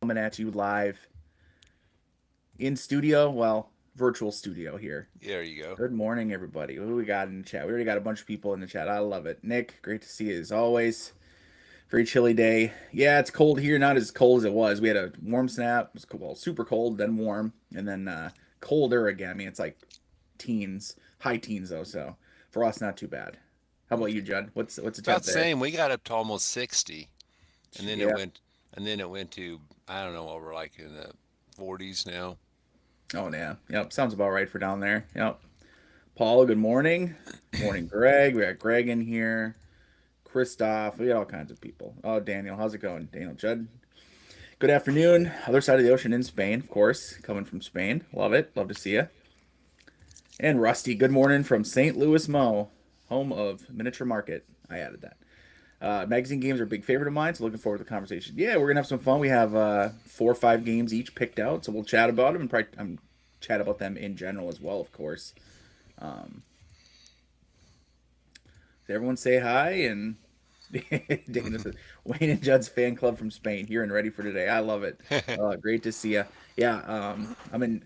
coming at you live in studio. Well, virtual studio here. There you go. Good morning, everybody. Who we got in the chat? We already got a bunch of people in the chat. I love it. Nick, great to see you as always. Very chilly day. Yeah, it's cold here. Not as cold as it was. We had a warm snap. It was well, super cold, then warm, and then colder again. I mean, it's like teens, high teens though. So for us, not too bad. How about you, Judd? What's the About temp the there? same. We got up to almost 60, and then it Yeah. went, and then it went to I don't know what we're like in the 40s now. Oh yeah. Yep. Sounds about right for down there. Yep. Paul, good morning. Morning, Greg. We got Greg in here. Christoph. We got all kinds of people. Oh, Daniel. How's it going? Daniel Judd. Good afternoon. Other side of the ocean in Spain, of course. Coming from Spain. Love it. Love to see you. And Rusty. Good morning from St. Louis, Mo, home of Miniature Market. I added that. Magazine games are a big favorite of mine, so looking forward to the conversation. Yeah, we're gonna have some fun. We have 4 or 5 games each picked out, so we'll chat about them and probably chat about them in general as well, of course. Um, so everyone say hi and Dana says Wayne and Judd's fan club from Spain here and ready for today. I love it. Great to see you. Yeah, I'm in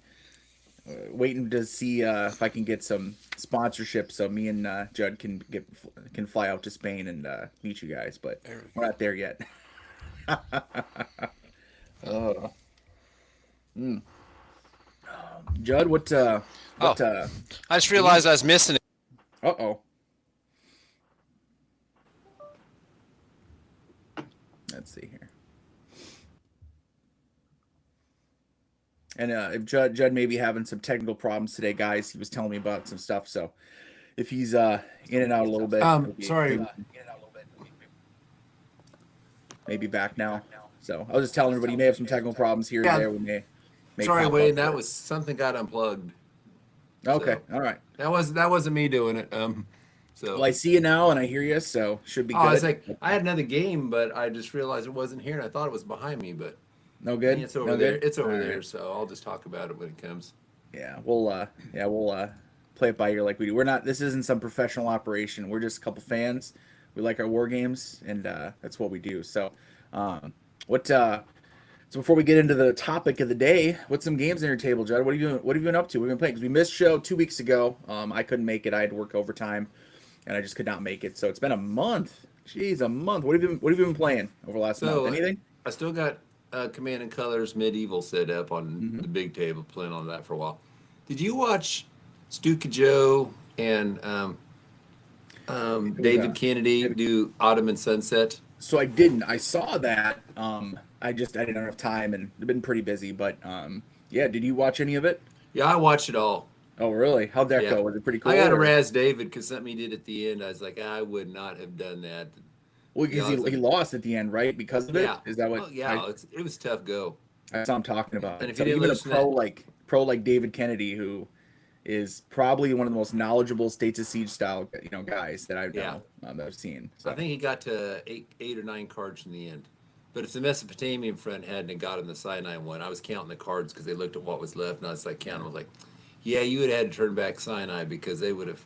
waiting to see if I can get some sponsorship so me and Judd can fly out to Spain and meet you guys, but There we we're go. not there yet. uh, mm. Judd, Oh, what I just game? realized I was missing it. Uh-oh. Let's see here. And if Judd may be having some technical problems today, guys. He was telling me about some stuff, so if he's in and out a little bit, Sorry. maybe back now. So I was just telling everybody, you may have some technical problems here and Yeah, there. We may sorry, pop up Wade. That here. was something got unplugged. Okay, So all right. that wasn't me doing it. Well, So I see you now and I hear you, so should be oh, I was good. like, I had another game, but I just realized it wasn't here, and I thought it was behind me, but No I mean, good, it's over no there. good. It's All over right. there. So I'll just talk about it when it comes. We'll play it by ear like we do. We're not. This isn't some professional operation. We're just a couple fans. We like our war games, and that's what we do. So, um, what? So before we get into the topic of the day, what's some games on your table, Judd? What have you been up to? We've been playing because we missed show 2 weeks ago. I couldn't make it. I had to work overtime, and I just could not make it. So it's been a month. Jeez, a month. What have you been playing over the last month? So Anything? I still got Command and Colors Medieval set up on Mm-hmm. the big table, playing on that for a while. Did you watch Stuka Joe and It was David Kennedy do Autumn and Sunset? So I didn't. I saw that. I didn't have enough time and I've been pretty busy. But yeah. Did you watch any of it? Yeah, I watched it all. Oh, really? How'd that Yeah. go? Was it pretty I cool got to or? razz David because something he did at the end. I was like, I would not have done that. Well, You because know, I was he like, lost at the end, right? Because of it? yeah. Is that what Oh, yeah. It was a tough go. I saw him talking about And it? if you So didn't even a listen to that, pro like David Kennedy, who is probably one of the most knowledgeable States of Siege style guys that I yeah, know that I've seen. I So think he got to eight or nine cards in the end. But if the Mesopotamian front hadn't got him the Sinai one, I was counting the cards because they looked at what was left, and I was like counting. I was like, yeah, you would have had to turn back Sinai because they would have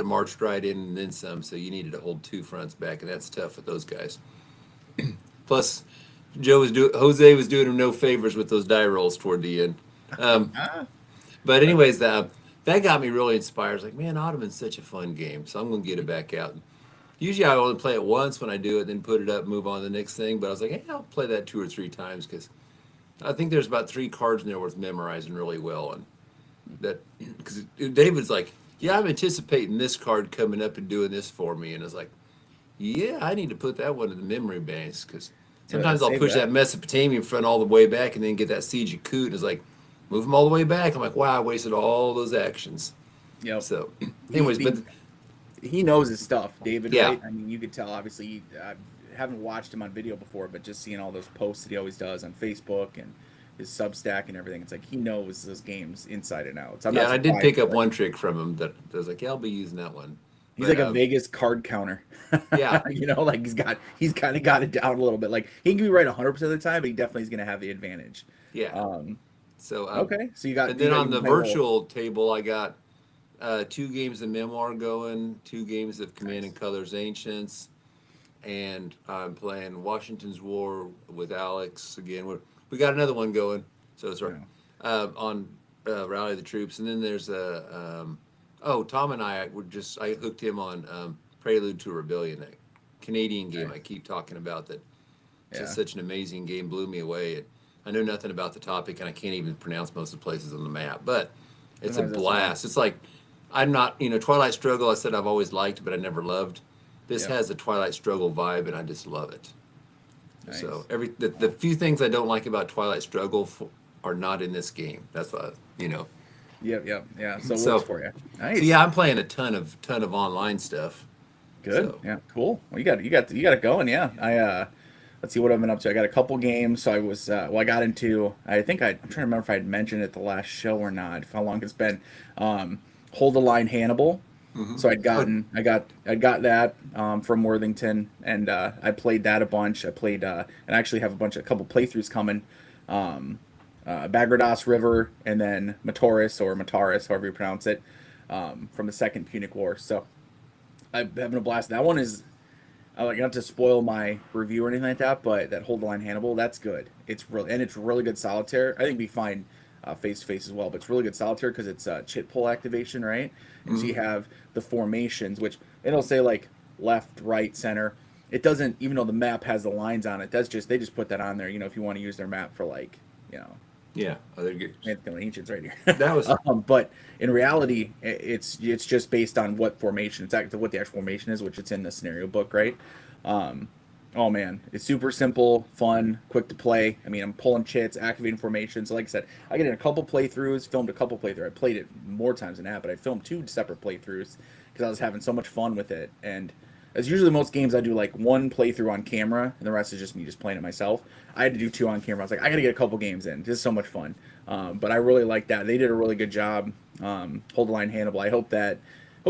marched right in and then some. So you needed to hold two fronts back, and that's tough with those guys. Plus, Jose was doing him no favors with those die rolls toward the end. Um, but anyways, that got me really inspired. I was like, man, Ottoman's such a fun game, so I'm gonna get it back out. Usually, I only play it once when I do it, then put it up, move on to the next thing. But I was like, hey, I'll play that 2 or 3 times because I think there's about 3 cards in there worth memorizing really well, and that because David's like, yeah, I'm anticipating this card coming up and doing this for me, and it's like, yeah, I need to put that one in the memory banks because yeah, sometimes I'll save push that that. Mesopotamian front all the way back and then get that siege of Kut, and it's like, move them all the way back. I'm like, wow, I wasted all those actions. Yep. So, He, anyways, but he he knows his stuff, David. yeah, Right? I mean, you could tell. Obviously, I haven't watched him on video before, but just seeing all those posts that he always does on Facebook and his Substack and everything, it's like he knows those games inside and out. So I'm yeah, not and I did surprised. pick up one trick from him that I was like, yeah, I'll be using that one. He's But like a Vegas card counter. yeah, Like he's kind of got it down a little bit. Like he can be right 100% of the time, but he definitely is going to have the advantage. yeah. Um, So, okay, so and then you've on been the playing a little. virtual table, I got 2 games of Memoir going, 2 games of Command and Nice. Colors Ancients, and I'm playing Washington's War with Alex again. We got another one going. So sorry. Yeah. On Rally of the Troops, and then there's a Tom and I I hooked him on Prelude to Rebellion, that Canadian game I Nice. keep talking about. That it's just Yeah. such an amazing game, blew me away. I know nothing about the topic, and I can't even pronounce most of the places on the map, but it's a Sometimes that's fun. blast. It's like I'm not, Twilight Struggle. I said I've always liked, but I never loved. This Yep. has a Twilight Struggle vibe, and I just love it. So Nice. the few things I don't like about Twilight Struggle are not in this game. That's Yep. Yep. Yeah. So it works So, for you. so Nice. yeah, I'm playing a ton of online stuff. Good. So Yeah. Cool. Well, you got it going. Yeah. Let's see what I've been up to. I got a couple games. So I was I got into. I'm trying to remember if I had mentioned it the last show or not. How long it's been. Hold the Line Hannibal. hmm So oh, I got that from Worthington, and I played that a bunch. I played and I actually have a couple playthroughs coming. Um, Bagrados River, and then Mataris or Mataris, however you pronounce it, from the Second Punic War. So I'm having a blast. That one is I like not to spoil my review or anything like that, but that Hold the Line Hannibal, that's good. It's really good solitaire. I think it'd be fine face to face as well, but it's really good solitaire because it's chit pull activation, right? And so you mhm. have the formations, which it'll say like left, right, center. It doesn't, even though the map has the lines on it. That's just they just put that on there. If you want to use their map for like you know Yeah, other good. ancients right here. That was But in reality, it's just based on what formation. It's actually what the actual formation is, which it's in the scenario book, right? Um, oh man, it's super simple, fun, quick to play. I mean, I'm pulling chits, activating formations. So like I said, I get in a couple playthroughs, filmed a couple playthroughs. I played it more times than that, but I filmed two separate playthroughs because I was having so much fun with it. And as usually most games, I do like one playthrough on camera, and the rest is just me just playing it myself. I had to do two on camera. I was like, I got to get a couple games in. This is so much fun. But I really like that. They did a really good job. Hold the Line Hannibal. I hope it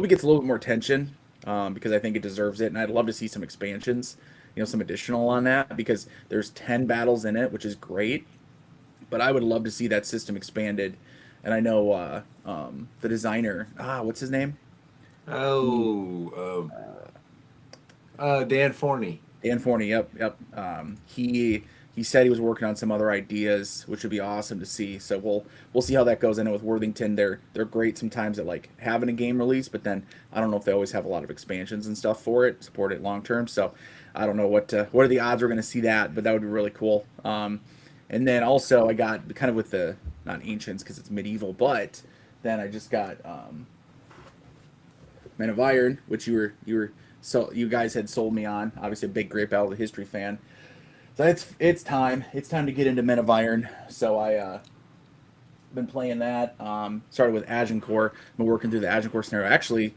gets a little bit more attention because I think it deserves it. And I'd love to see some expansions, some additional on that because there's 10 battles in it, which is great. But I would love to see that system expanded. And I know the designer, what's his name? He oh Dan Forney. Dan Forney, yep, yep. He said he was working on some other ideas, which would be awesome to see. So we'll see how that goes. I know with Worthington, they're great sometimes at like having a game release, but then I don't know if they always have a lot of expansions and stuff for it, support it long term. So I don't know what are the odds we're going to see that, but that would be really cool. And then also I got kind of with the not ancients because it's medieval, but then I just got Men of Iron, which you guys had sold me on. Obviously, a big Great Battle of the History fan. So it's time. It's time to get into Men of Iron. So I been playing that. Started with Agincourt. Been working through the Agincourt scenario. Actually,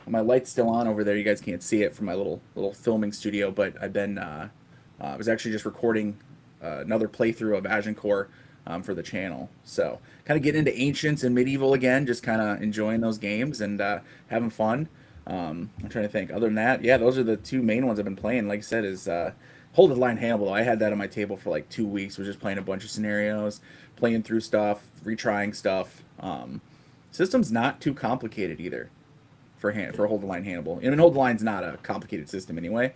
my light's still on over there. You guys can't see it from my little filming studio, but I was actually just recording another playthrough of Agincourt for the channel. So kind of getting into ancients and medieval again. Just kind of enjoying those games and having fun. I'm trying to think. Other than that, yeah, those are the two main ones I've been playing. Like I said, is Hold the Line Hannibal. I had that on my table for like 2 weeks. Was just playing a bunch of scenarios, playing through stuff, retrying stuff. System's not too complicated either for Hold the Line Hannibal. I mean, Hold the Line's not a complicated system anyway.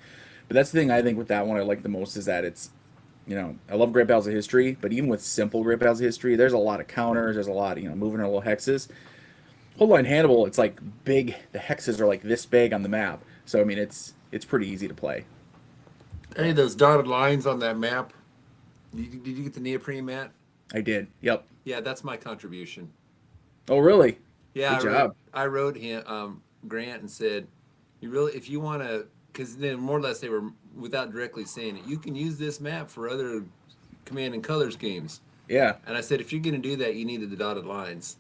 But that's the thing I think with that one I like the most is that I love Great Battles of History, but even with simple Great Battles of History, there's a lot of counters. There's a lot of moving our little hexes. Hold Line Hannibal, it's like big. The hexes are like this big on the map, so I mean it's pretty easy to play. Hey, So those dotted lines on that map. Did you get the neoprene mat? I did. Yep. Yeah, that's my contribution. Oh really? Yeah, Good job. I wrote him Grant and said, you really if you want to, because then more or less they were without directly saying it. You can use this map for other Command and Colors games. Yeah. And I said, if you're going to do that, you needed the dotted lines.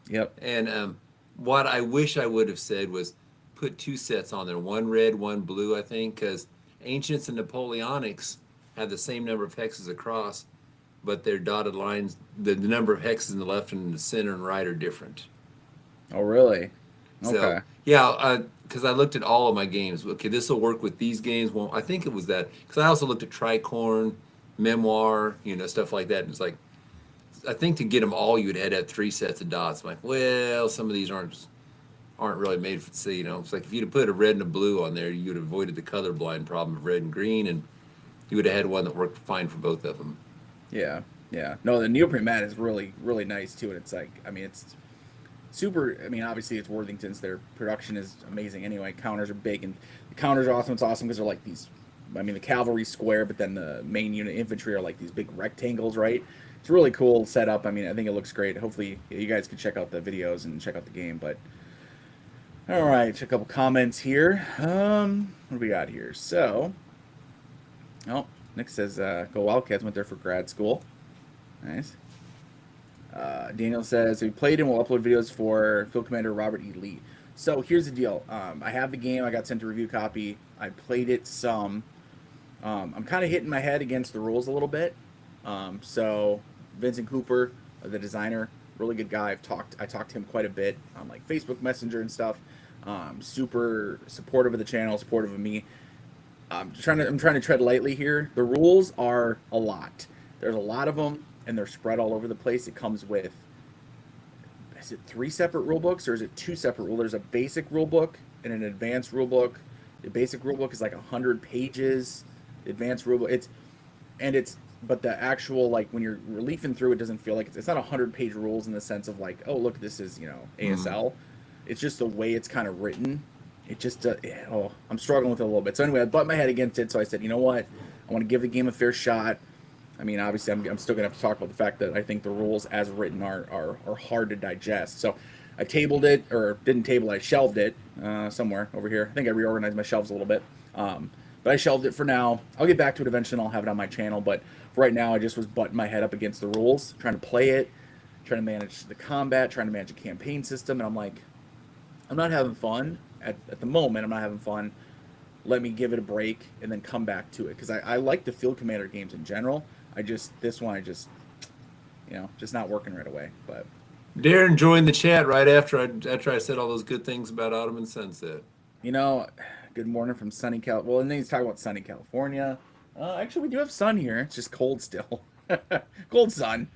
Yep. And what I wish I would have said was put two sets on there, one red, one blue, I think, because Ancients and Napoleonics have the same number of hexes across, but their dotted lines, the number of hexes in the left and the center and right are different. Oh really? So, Okay. yeah, because I looked at all of my games. Okay, this will work with these games. Well, I think it was that, because I also looked at Tricorn, Memoir, stuff like that. And it's like, I think to get them all, you'd had to have three sets of dots. I'm like, well, some of these aren't really made for see. It's like if you'd have put a red and a blue on there, you'd have avoided the colorblind problem of red and green, and you would have had one that worked fine for both of them. Yeah, yeah. No, the neoprene mat is really, really nice too, and it's like, I mean, it's super. I mean, obviously it's Worthington's. Their production is amazing. Anyway, counters are big, and the counters are awesome. It's awesome because they're like these. I mean, the cavalry square, but then the main unit infantry are like these big rectangles, right? It's really cool setup. I mean, I think it looks great. Hopefully, you guys can check out the videos and check out the game. But all right, a couple comments here. What do we got here? So, oh, Nick says, "Go Wildcats." Went there for grad school. Nice. Daniel says, we played and we'll upload videos for Field Commander Robert E. Lee. So here's the deal. I have the game. I got sent a review copy. I played it some. I'm kind of hitting my head against the rules a little bit. So Vincent Cooper, the designer, really good guy. I talked to him quite a bit on like Facebook Messenger and stuff. Super supportive of the channel, supportive of me. I'm trying to tread lightly here. The rules are a lot. There's a lot of them, and they're spread all over the place. It comes with, is it 3 separate rule books or is it 2 separate rules? There's a basic rule book and an advanced rule book. The basic rule book is like 100 pages. The advanced rule book, but the actual, like, when you're leafing through, it doesn't feel like it's not 100-page rules in the sense of like, oh, look, this is, ASL. It's just the way it's kind of written. It just, I'm struggling with it a little bit. So anyway, I butt my head against it. So I said, you know what? I want to give the game a fair shot. I mean, obviously, I'm still going to have to talk about the fact that I think the rules as written are hard to digest. So I tabled it, or didn't table it, I shelved it somewhere over here. I think I reorganized my shelves a little bit. But I shelved it for now. I'll get back to it eventually, and I'll have it on my channel. But for right now, I just was butting my head up against the rules, trying to play it, trying to manage the combat, trying to manage a campaign system. And I'm like, I'm not having fun. At the moment, I'm not having fun. Let me give it a break and then come back to it. Because I like the Field Commander games in general. This one, just not working right away. But Darren joined the chat right after I said all those good things about Autumn and Sunset. Good morning from sunny Well, and then he's talking about sunny California. Actually, we do have sun here. It's just cold still. Cold sun.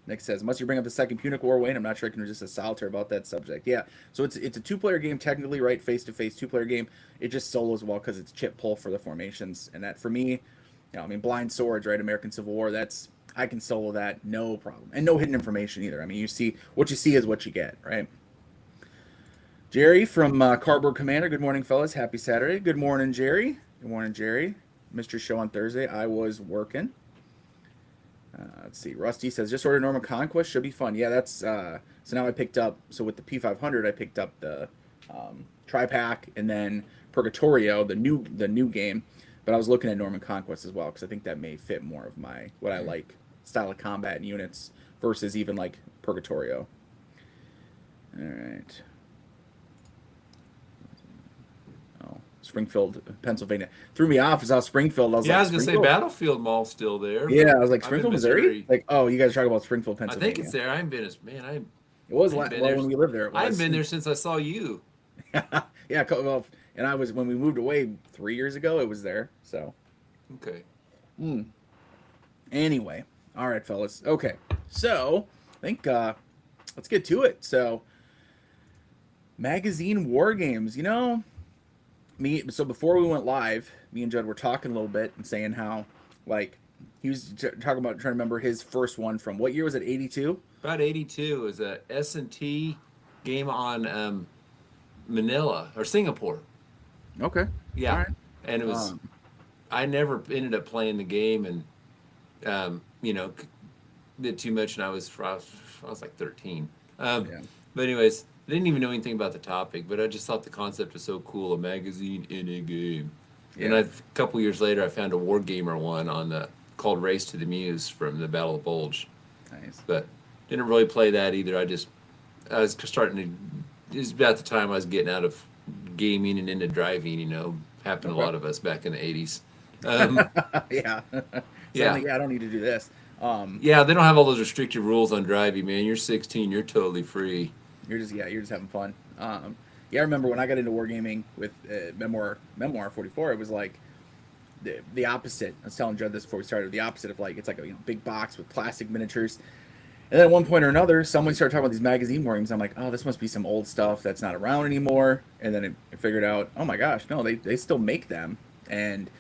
Nick says, must you bring up the second Punic War, Wayne? I'm not sure I can resist a solitaire about that subject. Yeah, so it's a 2-player game technically, right? Face-to-face 2-player game. It just solos well because it's chip pull for the formations. And that, for me, Blind Swords, right? American Civil War, I can solo that, no problem. And no hidden information either. I mean, what you see is what you get, right? Jerry from Cardboard Commander. Good morning, fellas. Happy Saturday. Good morning, Jerry. Good morning, Jerry. Missed your show on Thursday. I was working. Let's see. Rusty says, just ordered Norman Conquest. Should be fun. Yeah, that's... so now I picked up... So with the P500, I picked up the Tri-Pack and then Purgatorio, the new game. But I was looking at Norman Conquest as well because I think that may fit more of what I like, style of combat and units versus even like Purgatorio. All right. Oh, Springfield, Pennsylvania. Threw me off as I was Springfield. I was going to say Battlefield Mall's still there. Yeah, I was like, Springfield, Missouri? Like, oh, you guys are talking about Springfield, Pennsylvania. I think it's there. I haven't been it was when we lived there. I haven't been there since I saw you. Yeah, well, and I was, when we moved away 3 years ago, it was there, so. Okay. Anyway, all right, fellas. Okay, so I think let's get to it. So, magazine war games. So before we went live, me and Judd were talking a little bit and saying how, like, he was talking about trying to remember his first one from what year was it? 82. About 82. It was a S&T game on Manila or Singapore. Okay. Yeah. Right. And it was, I never ended up playing the game and, did too much. And I was like 13. But anyways, I didn't even know anything about the topic, but I just thought the concept was so cool. A magazine in a game. Yeah. And a couple years later, I found a Wargamer one called Race to the Muse from the Battle of the Bulge. Nice. But didn't really play that either. I was starting to, it was about the time I was getting out of gaming and into driving, happened to a lot of us back in the 80s. Yeah. Yeah. I don't need to do this. Yeah, they don't have all those restricted rules on driving, man. You're 16, you're totally free. You're just having fun. I remember when I got into wargaming with Memoir 44, it was like the opposite. I was telling Judd this before we started. The opposite of like, it's like a big box with plastic miniatures. And then at one point or another, someone started talking about these magazine war games. I'm like, oh, this must be some old stuff that's not around anymore. And then I figured out, oh my gosh, no, they still make them. And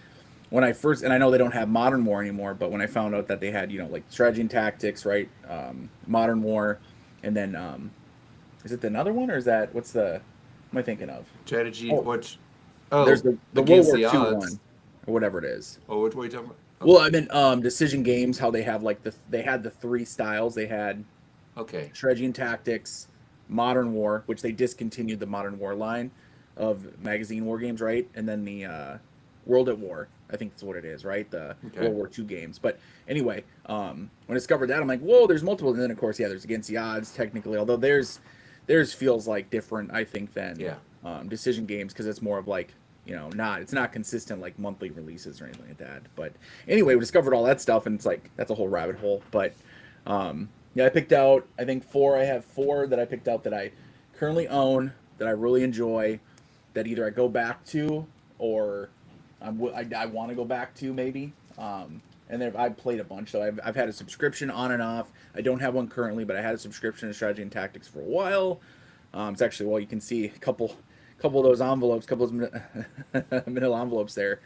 when I first, and I know they don't have Modern War anymore, but when I found out that they had, like Strategy and Tactics, right? Modern War, and then is it another one, or is that what's the? What am I thinking of? Strategy. Oh, What? there's Oh, the World against War the II odds. one, or whatever it is. Oh, what are you talking about? Well, Okay. I mean, Decision Games, how they have like they had the three styles. They had Okay. Strategy and Tactics, Modern War, which they discontinued the Modern War line of magazine war games, right? And then the World at War, I think that's what it is, right? The Okay. World War II games. But anyway, when I discovered that, I'm like, whoa, there's multiple. And then of course, yeah, there's Against the Odds technically, although theirs feels like different, I think, than Yeah. Decision Games because it's more of like it's not consistent like monthly releases or anything like that. But anyway, we discovered all that stuff, and it's like that's a whole rabbit hole. But yeah, I picked out I think four. I have four that I picked out that I currently own that I really enjoy, that either I go back to or I want to go back to maybe. And then I've played a bunch, so I've had a subscription on and off. I don't have one currently, but I had a subscription to Strategy and Tactics for a while. It's actually, well, you can see a couple of those envelopes, couple of manila envelopes there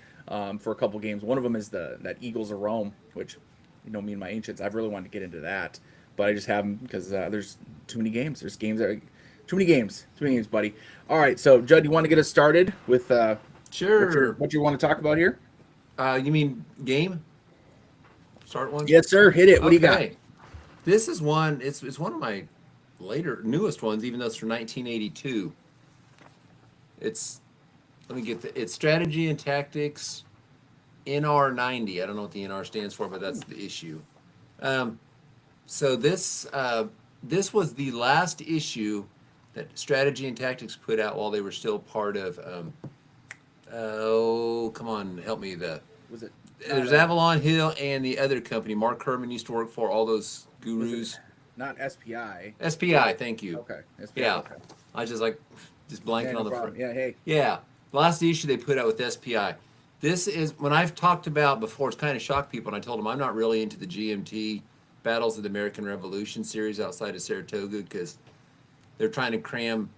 for a couple games. One of them is that Eagles of Rome, which me and my ancients, I've really wanted to get into that, but I just haven't because there's too many games. There's games that too many games, buddy. All right, so Judd, you want to get us started with Sure. what you want to talk about here? You mean game? Start one. Yes, sir. Hit it. What do you got? This is one. It's one of my newest ones, even though it's from 1982. It's it's Strategy and Tactics NR90. I don't know what the NR stands for, but that's the issue. So this was the last issue that Strategy and Tactics put out while they were still part of. Oh, come on, help me. Was it? There's Avalon Hill and the other company Mark Herman used to work for. All those gurus. Not SPI. SPI, thank you. Okay. SPI, Yeah, okay. I just blanking Yeah, no on the problem. Yeah. Hey. Yeah, the last issue they put out with SPI. This is when I've talked about before. It's kind of shocked people, and I told them I'm not really into the GMT Battles of the American Revolution series outside of Saratoga because they're trying to cram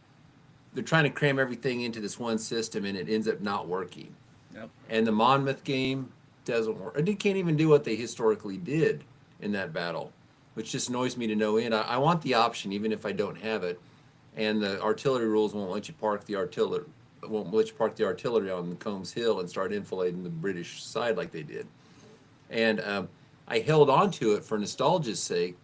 everything into this one system, and it ends up not working. Yep. And the Monmouth game doesn't work. It can't even do what they historically did in that battle, which just annoys me to no end. I want the option, even if I don't have it. And the artillery rules won't let you park the artillery on Combs Hill and start enfilading the British side like they did. And I held on to it for nostalgia's sake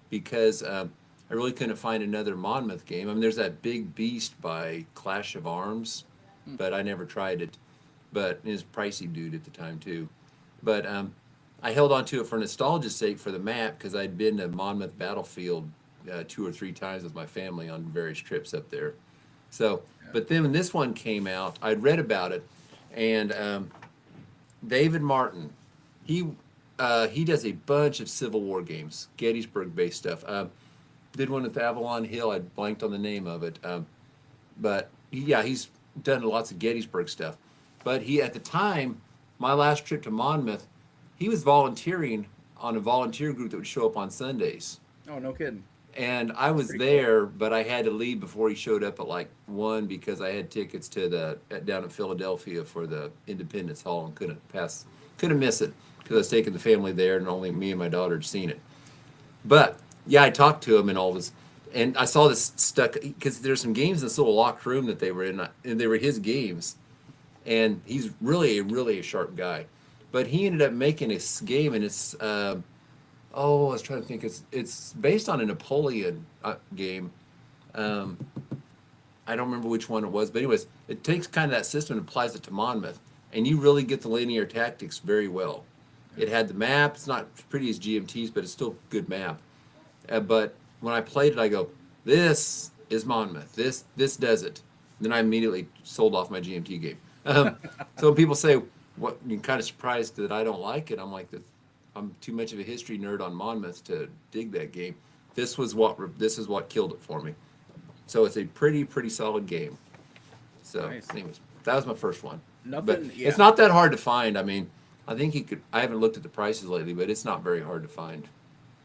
because I really couldn't find another Monmouth game. I mean, there's that Big Beast by Clash of Arms, but I never tried it. But it was pricey dude at the time too. But I held on to it for nostalgia's sake for the map because I'd been to Monmouth Battlefield 2 or 3 times with my family on various trips up there. So, but then when this one came out, I'd read about it, and David Martin, he does a bunch of Civil War games, Gettysburg-based stuff. Did one with Avalon Hill. I blanked on the name of it, but he's done lots of Gettysburg stuff. But at the time, my last trip to Monmouth, he was volunteering on a volunteer group that would show up on Sundays. Oh, no kidding. And I was there, but I had to leave before he showed up at 1 because I had tickets to down in Philadelphia for the Independence Hall and couldn't miss it because I was taking the family there and only me and my daughter had seen it. But yeah, I talked to him and all this, and I saw this stuck because there's some games in this little locked room that they were in, and they were his games, and he's really a sharp guy. But he ended up making a game, and it's I was trying to think. It's based on a Napoleon game. I don't remember which one it was, but anyways, it takes kind of that system and applies it to Monmouth, and you really get the linear tactics very well. It had the map. It's not as pretty as GMT's, but it's still a good map. But when I played it, I go, this is Monmouth. This does it. And then I immediately sold off my GMT game. So when people say, "What?" You're kind of surprised that I don't like it. I'm like, I'm too much of a history nerd on Monmouth to dig that game. This is what killed it for me. So it's a pretty solid game. So Nice. anyways, that was my first one. Nothing. But it's not that hard to find. I mean, I think I haven't looked at the prices lately, but it's not very hard to find.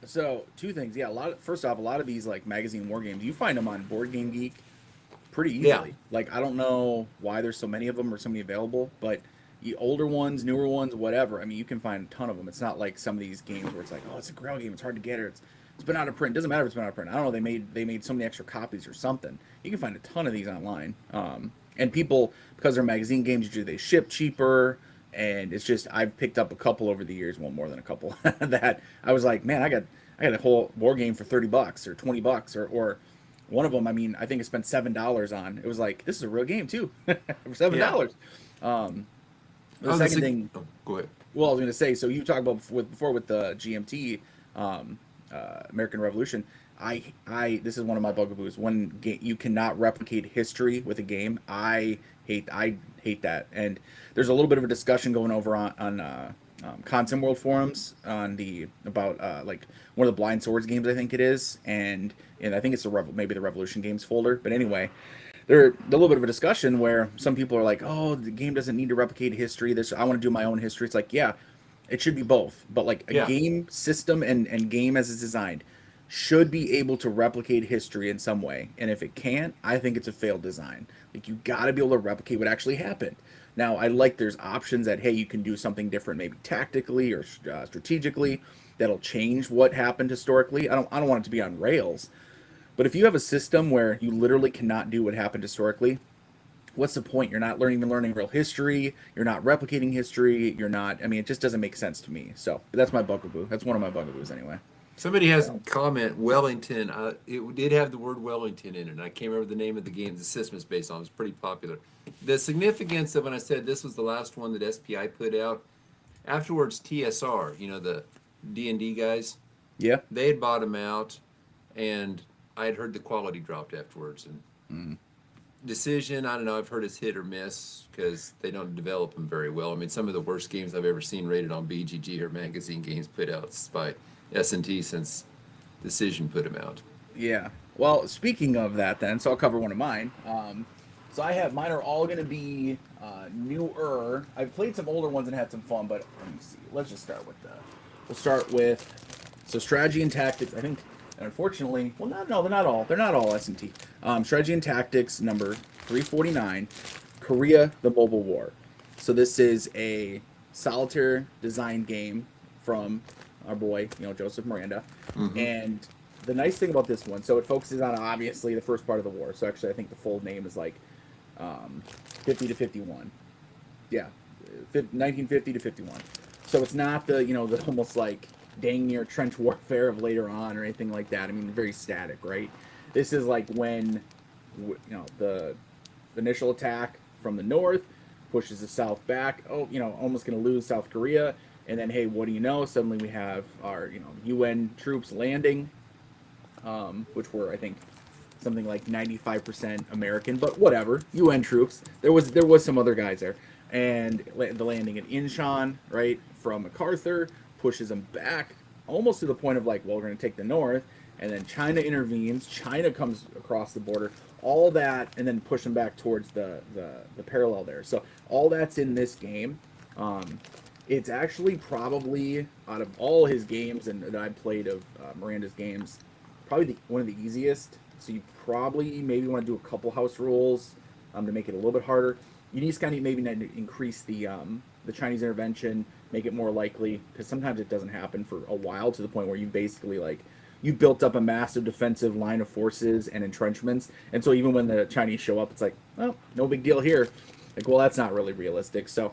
So 2 things. Yeah, first off, a lot of these like magazine war games, you find them on Board Game Geek pretty easily. Yeah. Like I don't know why there's so many of them or so many available, but older ones, newer ones, whatever. I mean, you can find a ton of them. It's not like some of these games where it's like, oh, it's a Grail game, it's hard to get, or it's been out of print. Doesn't matter if it's been out of print. I don't know. They made so many extra copies or something. You can find a ton of these online. And people, because they're magazine games, usually they ship cheaper. And it's just I've picked up a couple over the years, well, more than a couple that I was like, man, I got a whole war game for $30 or $20 or one of them. I mean, I think I spent $7 on. It was like, this is a real game too for $7. The second thing, go ahead. well, I was going to say, so you talked about before with the GMT, American Revolution. This is one of my bugaboos. When you cannot replicate history with a game, I hate that. And there's a little bit of a discussion going over on Consim World forums about like one of the Blind Swords games, I think it is, and I think it's maybe the Revolution Games folder. But anyway, there's a little bit of a discussion where some people are like, oh, the game doesn't need to replicate history. I want to do my own history. It's like, yeah, it should be both. But like a game system and game as it's designed should be able to replicate history in some way. And if it can't, I think it's a failed design. Like, you got to be able to replicate what actually happened. Now, I like there's options that, hey, you can do something different, maybe tactically or strategically, that'll change what happened historically. I don't want it to be on rails. But if you have a system where you literally cannot do what happened historically, what's the point? You're not learning real history. You're not replicating history. I mean, it just doesn't make sense to me. So that's my bugaboo. That's one of my bugaboos anyway. Somebody has a comment, Wellington. It did have the word Wellington in it, and I can't remember the name of the game the system is based on. It was pretty popular. The significance of when I said this was the last one that SPI put out, afterwards TSR, the D&D guys, yeah, they had bought them out, and I had heard the quality dropped afterwards. And Decision, I don't know, I've heard it's hit or miss because they don't develop them very well. I mean, some of the worst games I've ever seen rated on BGG or magazine games put out by S&T since Decision put them out. Yeah. Well, speaking of that then, so I'll cover one of mine. So mine are all going to be newer. I've played some older ones and had some fun, but let me see. Let's just start with we'll start with, so Strategy and Tactics, I think, unfortunately, well, they're not all S&T. Strategy and Tactics number 349, Korea, the Mobile War. So this is a solitaire design game from our boy, Joseph Miranda. Mm-hmm. And the nice thing about this one, so it focuses on obviously the first part of the war. So actually, I think the full name is like 50 to 51. Yeah, 1950 to 51. So it's not the the almost like dang near trench warfare of later on or anything like that. I mean, very static, right? This is like when the initial attack from the north pushes the south back. Oh, almost going to lose South Korea. And then, hey, what do you know? Suddenly we have our, UN troops landing, which were, I think, something like 95% American, but whatever, UN troops. There was some other guys there, and the landing in Incheon, right, from MacArthur pushes them back almost to the point of like, well, we're going to take the north, and then China intervenes. China comes across the border, all that, and then push them back towards the parallel there. So all that's in this game. It's actually probably, out of all his games and that I've played of Miranda's games, probably one of the easiest. So you probably maybe want to do a couple house rules to make it a little bit harder. You just kind of maybe need to increase the Chinese intervention, make it more likely, because sometimes it doesn't happen for a while to the point where you basically you built up a massive defensive line of forces and entrenchments, and so even when the Chinese show up, it's like, well, no big deal here. Like, well, that's not really realistic. So.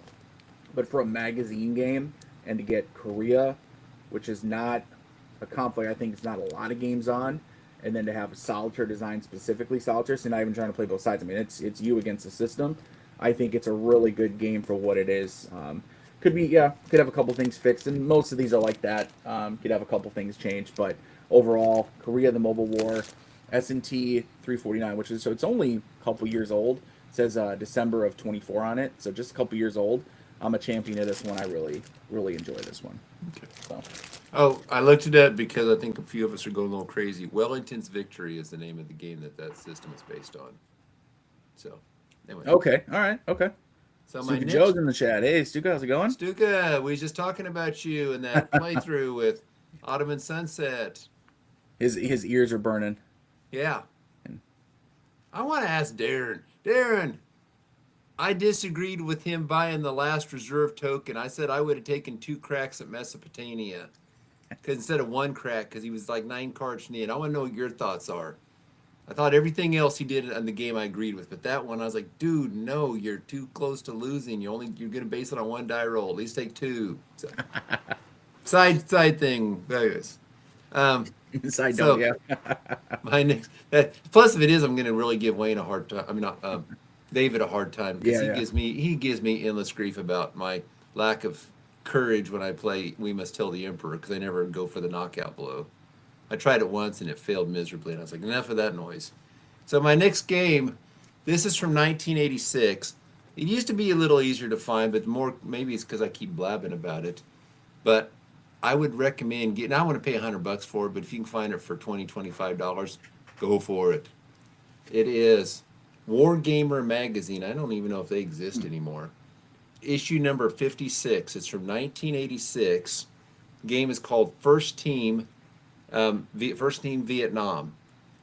But for a magazine game, and to get Korea, which is not a conflict I think it's not a lot of games on, and then to have a solitaire design, specifically solitaire, so not even trying to play both sides. I mean, it's you against the system. I think it's a really good game for what it is. Could have a couple things fixed, and most of these are like that. Could have a couple things changed, but overall, Korea, the Mobile War, S&T 349, which is, so it's only a couple years old. It says December of 24 on it, so just a couple years old. I'm a champion of this one. I really, really enjoy this one. Okay. So. Oh, I looked at that because I think a few of us are going a little crazy. Wellington's Victory is the name of the game that system is based on. So, anyway. Okay. All right. Okay. So Stuka Joe's in the chat. Hey, Stuka, how's it going? Stuka, we was just talking about you in that playthrough with Ottoman Sunset. His ears are burning. Yeah. I want to ask Darren. Darren, I disagreed with him buying the last reserve token. I said I would have taken 2 cracks at Mesopotamia, because instead of 1 crack, because he was like 9 cards from the end. I want to know what your thoughts are. I thought everything else he did in the game I agreed with, but that one I was like, dude, no, you're too close to losing. You're gonna base it on 1 die roll. At least take 2. So, side thing. Anyways. Side So note, yeah. my next plus if it is, I'm gonna really give Wayne a hard time. I mean, not David a hard time, because Yeah, he gives me endless grief about my lack of courage when I play We Must Tell the Emperor, because I never go for the knockout blow. I tried it once and it failed miserably, and I was like, enough of that noise. So my next game, this is from 1986. It used to be a little easier to find, but more, maybe it's because I keep blabbing about it. But I would recommend getting. I want to pay $100 for it, but if you can find it for $20, $25, go for it. It is Wargamer magazine. I don't even know if they exist anymore. Issue number 56. It's from 1986. Game is called First Team Vietnam,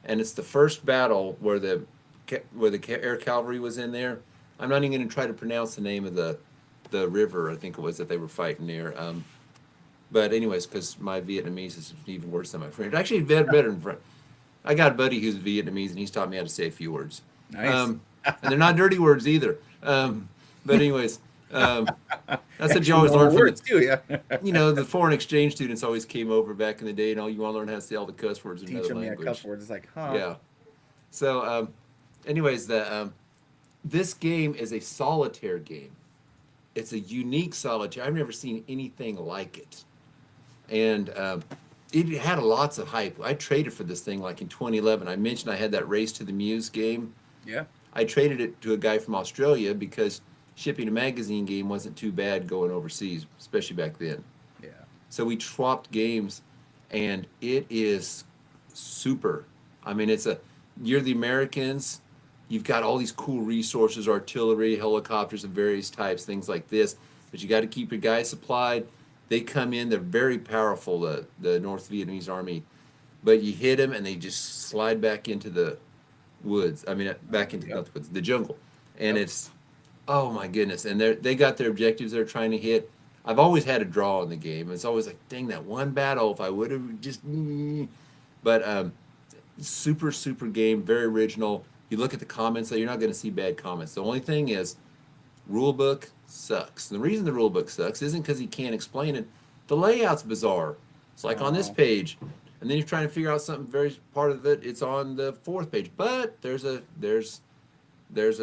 and it's the first battle where the air cavalry was in there. I'm not even going to try to pronounce the name of the river, I think it was, that they were fighting near. But anyways, because my Vietnamese is even worse than my French. Actually, better than French. I got a buddy who's Vietnamese, and he's taught me how to say a few words. Nice. And they're not dirty words either. But anyways, that's what you always learn from words too, yeah. the foreign exchange students always came over back in the day, and all you want to learn how to say all the cuss words in Teach another them language. cuss words. It's like, huh? Yeah. So, anyways, this game is a solitaire game. It's a unique solitaire. I've never seen anything like it, and it had lots of hype. I traded for this thing like in 2011. I mentioned I had that Race to the Muse game. Yeah. I traded it to a guy from Australia because shipping a magazine game wasn't too bad going overseas, especially back then. Yeah. So we swapped games, and it is super. I mean, you're the Americans. You've got all these cool resources, artillery, helicopters of various types, things like this. But you got to keep your guys supplied. They come in, they're very powerful, the North Vietnamese army. But you hit them, and they just slide back into the woods. I mean, back into not the woods, the jungle. And it's, oh my goodness. And they got their objectives they're trying to hit. I've always had a draw in the game. It's always like, dang, that one battle, if I would have just. But super, super game, very original. You look at the comments, you're not going to see bad comments. The only thing is, rulebook sucks. The reason the rulebook sucks isn't because he can't explain it. The layout's bizarre. It's like on this page, and then you're trying to figure out something very part of it. It's on the 4th page, but there's a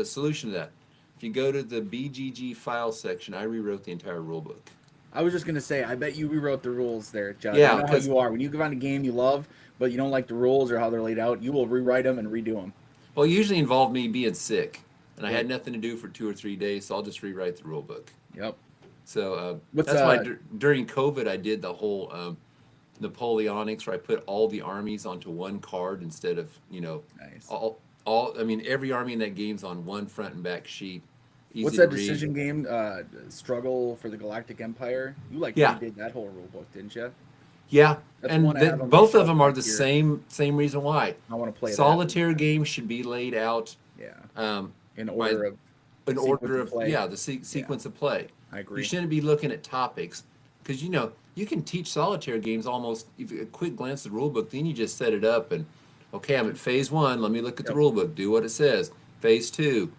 solution to that. If you go to the BGG file section, I rewrote the entire rulebook. I was just gonna say, I bet you rewrote the rules there, Judd. Yeah, I know how you are. When you find a game you love, but you don't like the rules or how they're laid out, you will rewrite them and redo them. Well, it usually involved me being sick, and I had nothing to do for 2 or 3 days, so I'll just rewrite the rule book. Yep. So that's why during COVID I did the whole Napoleonics, where I put all the armies onto one card instead of Nice. all. I mean, every army in that game's on one front and back sheet. Easy What's to that read. decision game? Struggle for the Galactic Empire. You redid that whole rule book, didn't you? Yeah, That's and one I have on my both of shelf them are right the here. same reason why. I want to play Solitaire games should be laid out. Yeah. In order of the sequence of play. I agree. You shouldn't be looking at topics, because you can teach solitaire games almost. If you a quick glance at the rule book, then you just set it up and okay, I'm at phase 1. Let me look at the rule book. Do what it says. Phase 2,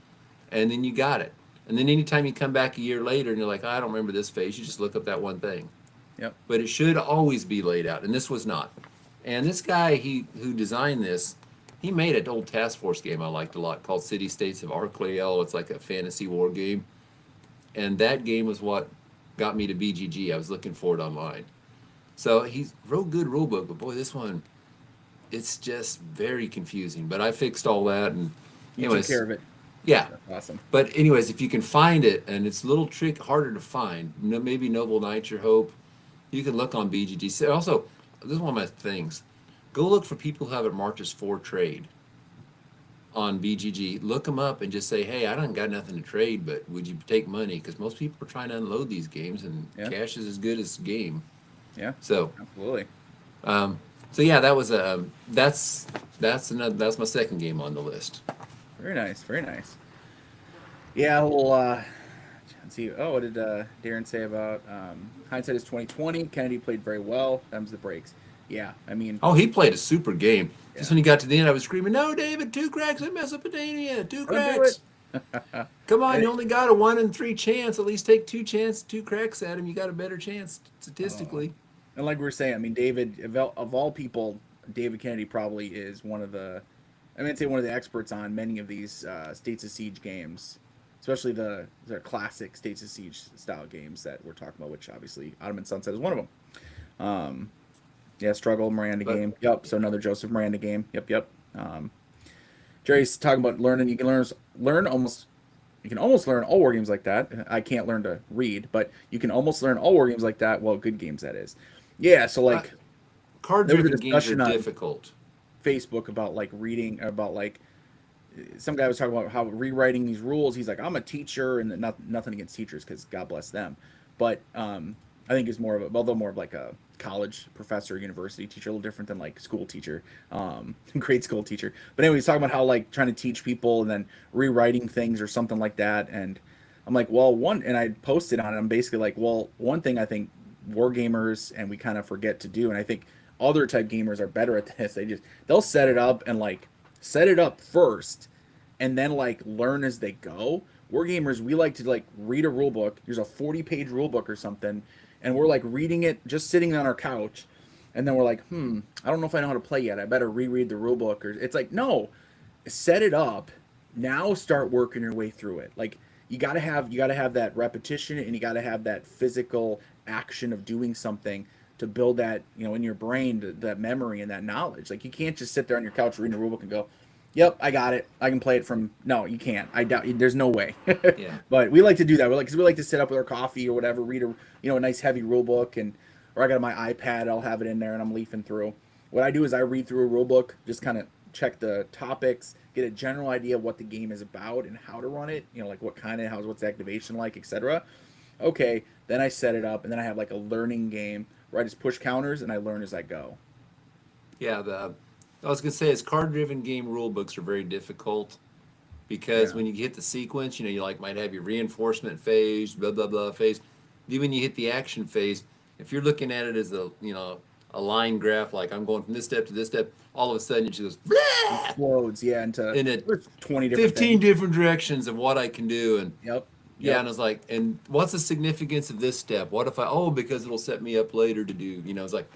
and then you got it. And then anytime you come back a year later and you're like, I don't remember this phase, you just look up that one thing. Yep. But it should always be laid out, and this was not. And this guy who designed this, he made an old task force game I liked a lot called City States of Arclael. It's like a fantasy war game. And that game was what got me to BGG. I was looking for it online. So he wrote good rule book, but boy, this one, it's just very confusing. But I fixed all that, and You took care of it. yeah. That's awesome. But anyways, if you can find it, and it's a little harder to find, maybe Noble Knight Your Hope, you can look on BGG. So also, this is one of my things. Go look for people who have it marked as for trade on BGG. Look them up and just say, hey, I don't got nothing to trade, but would you take money? Because most people are trying to unload these games, and cash is as good as game. Yeah. So absolutely. So yeah, that was that's my second game on the list. Very nice. Very nice. Yeah, well, let's see. Oh, what did Darren say about hindsight is 2020? Kennedy played very well. Them's the breaks. Yeah, I mean, Oh, he played a super game. Just yeah, when he got to the end, I was screaming, "No, David, 2 cracks in Mesopotamia, two don't do it. cracks! Come on, And you only got a 1 in 3 chance. At least take 2 cracks at him. You got a better chance uh, statistically." and like we were saying, I mean, David of all people, David Kennedy probably is one of the, I mean, I'd say one of the experts on many of these States of Siege games, especially the classic States of Siege style games that we're talking about, which obviously Ottoman Sunset is one of them. Um, yeah, Struggle Miranda But game. Yep. So yeah, another Joseph Miranda game. Yep. Yep. Um, Jerry's talking about learning. You can learn almost. You can almost learn all war games like that. I can't learn to read, but you can almost learn all war games like that. Well, good games that is. Yeah. So uh, like there was a card-driven games are discussion on difficult. Facebook about like reading about like some guy was talking about how rewriting these rules. He's like, I'm a teacher, and nothing against teachers because God bless them, but I think it's more of a, although more of like a college professor, university teacher, a little different than like school teacher, grade school teacher. But anyway, he's talking about how like trying to teach people and then rewriting things or something like that. And I'm like, well, and I posted on it. I'm basically like, well, one thing I think war gamers and we kind of forget to do, and I think other type gamers are better at this. They'll set it up and like set it up first and then like learn as they go. We're gamers, we like to like read a rule book. There's a 40-page rule book or something, and we're like reading it just sitting on our couch. And then we're like, I don't know if I know how to play yet. I better reread the rule book. Or it's like, no, set it up. Now start working your way through it. Like you gotta have that repetition and you gotta have that physical action of doing something to build that, in your brain, that memory and that knowledge. Like you can't just sit there on your couch reading a rule book and go, "Yep, I got it. I can play it from." No, you can't. I doubt. There's no way. Yeah, But we like to do that. Because we like to sit up with our coffee or whatever, read a nice heavy rule book, or I got my iPad. I'll have it in there and I'm leafing through. What I do is I read through a rule book, just kind of check the topics, get a general idea of what the game is about and how to run it. Like what's the activation like, etc. Okay, then I set it up, and then I have like a learning game where I just push counters and I learn as I go. yeah. The I was gonna say is card-driven game rule books are very difficult because Yeah. when you hit the sequence, you like might have your reinforcement phase, blah blah blah phase. Then when you hit the action phase, if you're looking at it as a line graph, like I'm going from this step to this step, all of a sudden it just goes blah, Explodes, yeah, into in it there's 20 different 15 things. different directions of what I can do, and Yep. yeah, Yep. and I was like, and what's the significance of this step? What if because it'll set me up later to do, it's like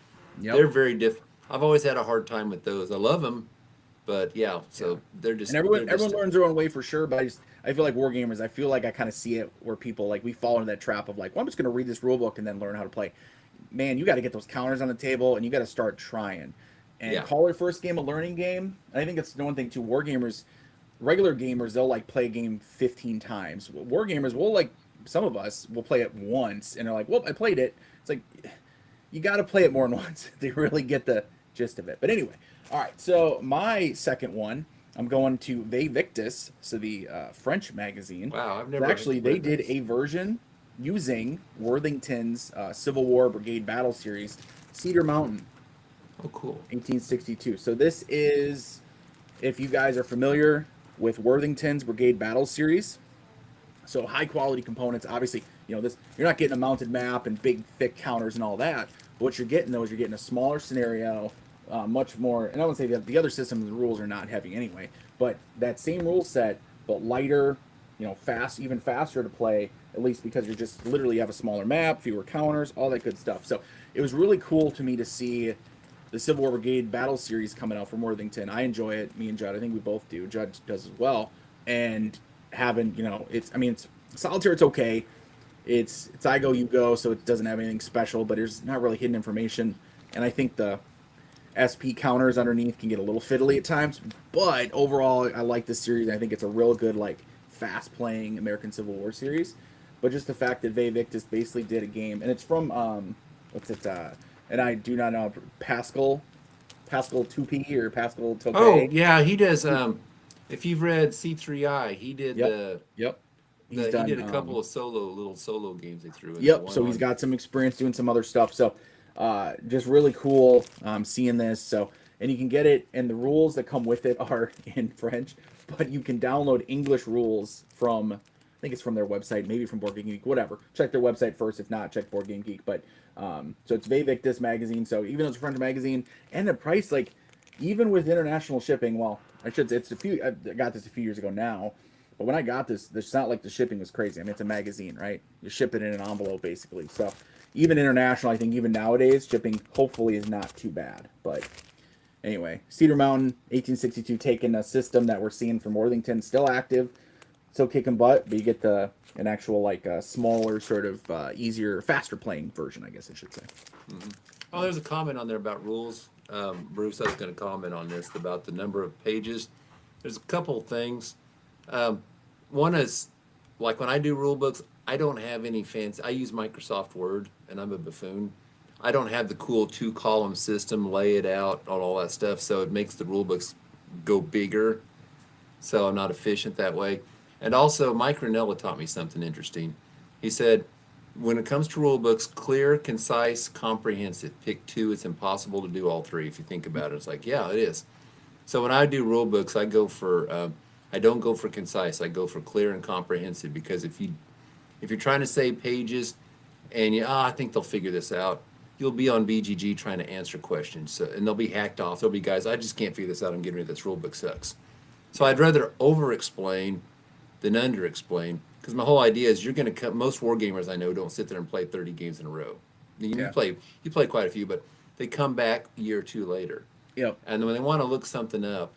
Yep. they're very diff. I've always had a hard time with those. I love them, but yeah, Yeah. so they're And just everyone learns their own way for sure, but I feel like war gamers, I feel like I kind of see it where people like we fall into that trap of like, well, I'm just gonna read this rule book and then learn how to play. Man, you got to get those counters on the table and you got to start trying. And yeah. call your first game a learning game. I think it's the one thing too. War gamers, regular gamers, they'll like play a game 15 times. War gamers will like some of us will play it once and they're like, well, I played it. It's like you got to play it more than once to really get the gist of it. But anyway, all right. So my second one, I'm going to Ve Victus, so the French magazine. Wow, I've So never actually, they read did this. a version using Worthington's Civil War Brigade Battle Series, Cedar Mountain, Oh, cool. 1862. So this is, if you guys are familiar with Worthington's Brigade Battle Series, so high quality components. Obviously, this you're not getting a mounted map and big thick counters and all that. But what you're getting though is you're getting a smaller scenario, much more. And I would say that the other systems the rules are not heavy anyway. But that same rule set, but lighter, fast, even faster to play. At least because you just literally have a smaller map, fewer counters, all that good stuff. So it was really cool to me to see the Civil War Brigade Battle Series coming out from Worthington. I enjoy it. Me and Judd, I think we both do. Judd does as well. And having, it's solitaire. It's okay. It's I go you go, so it doesn't have anything special. But there's not really hidden information. And I think the SP counters underneath can get a little fiddly at times. But overall, I like this series. I think it's a real good, like, fast playing American Civil War series. But just the fact that Ve Victus basically did a game, and it's from what's it? And I do not know Pascal 2P or Pascal Oh, Tokay. yeah, he does. If you've read C3I, he did Yep, yep. He's he done. did a couple of little solo games they threw in there. Yep. One So he's on got some experience doing some other stuff. So just really cool seeing this. So and you can get it, and the rules that come with it are in French, but you can download English rules from I think it's from their website, maybe from Board Game Geek, whatever. Check their website first. If not, check Board Game Geek. But so it's Vevictus magazine. So even though it's a French magazine, and the price, like even with international shipping, well, I should say it's a few. I got this a few years ago now, but when I got this, it's not like the shipping was crazy. I mean, it's a magazine, right? You ship it in an envelope, basically. So even international, I think even nowadays, shipping hopefully is not too bad. But anyway, Cedar Mountain, 1862, taking a system that we're seeing from Worthington, still active, still kicking butt, but you get an actual like smaller, sort of easier, faster playing version, I guess I should say. Mm-hmm. Oh, there's a comment on there about rules. Bruce, I was going to comment on this about the number of pages. There's a couple of things. One is, like when I do rule books, I don't have any fancy. I use Microsoft Word, and I'm a buffoon. I don't have the cool 2-column system, lay it out, all that stuff, so it makes the rule books go bigger. So I'm not efficient that way. And also, Mike Ranella taught me something interesting. He said, when it comes to rule books, clear, concise, comprehensive. Pick two. It's impossible to do all three. If you think about it, it's like, yeah, it is. So when I do rule books, I go for, I don't go for concise. I go for clear and comprehensive, because if you're trying to save pages, and I think they'll figure this out, you'll be on BGG trying to answer questions, so, and they'll be hacked off. There'll be guys, I just can't figure this out. I'm getting rid of this rule book, sucks. So I'd rather over-explain than under-explain, because my whole idea is you're going to cut. Most war gamers I know don't sit there and play 30 games in a row. You play quite a few, but they come back a year or two later. Yep. And when they want to look something up,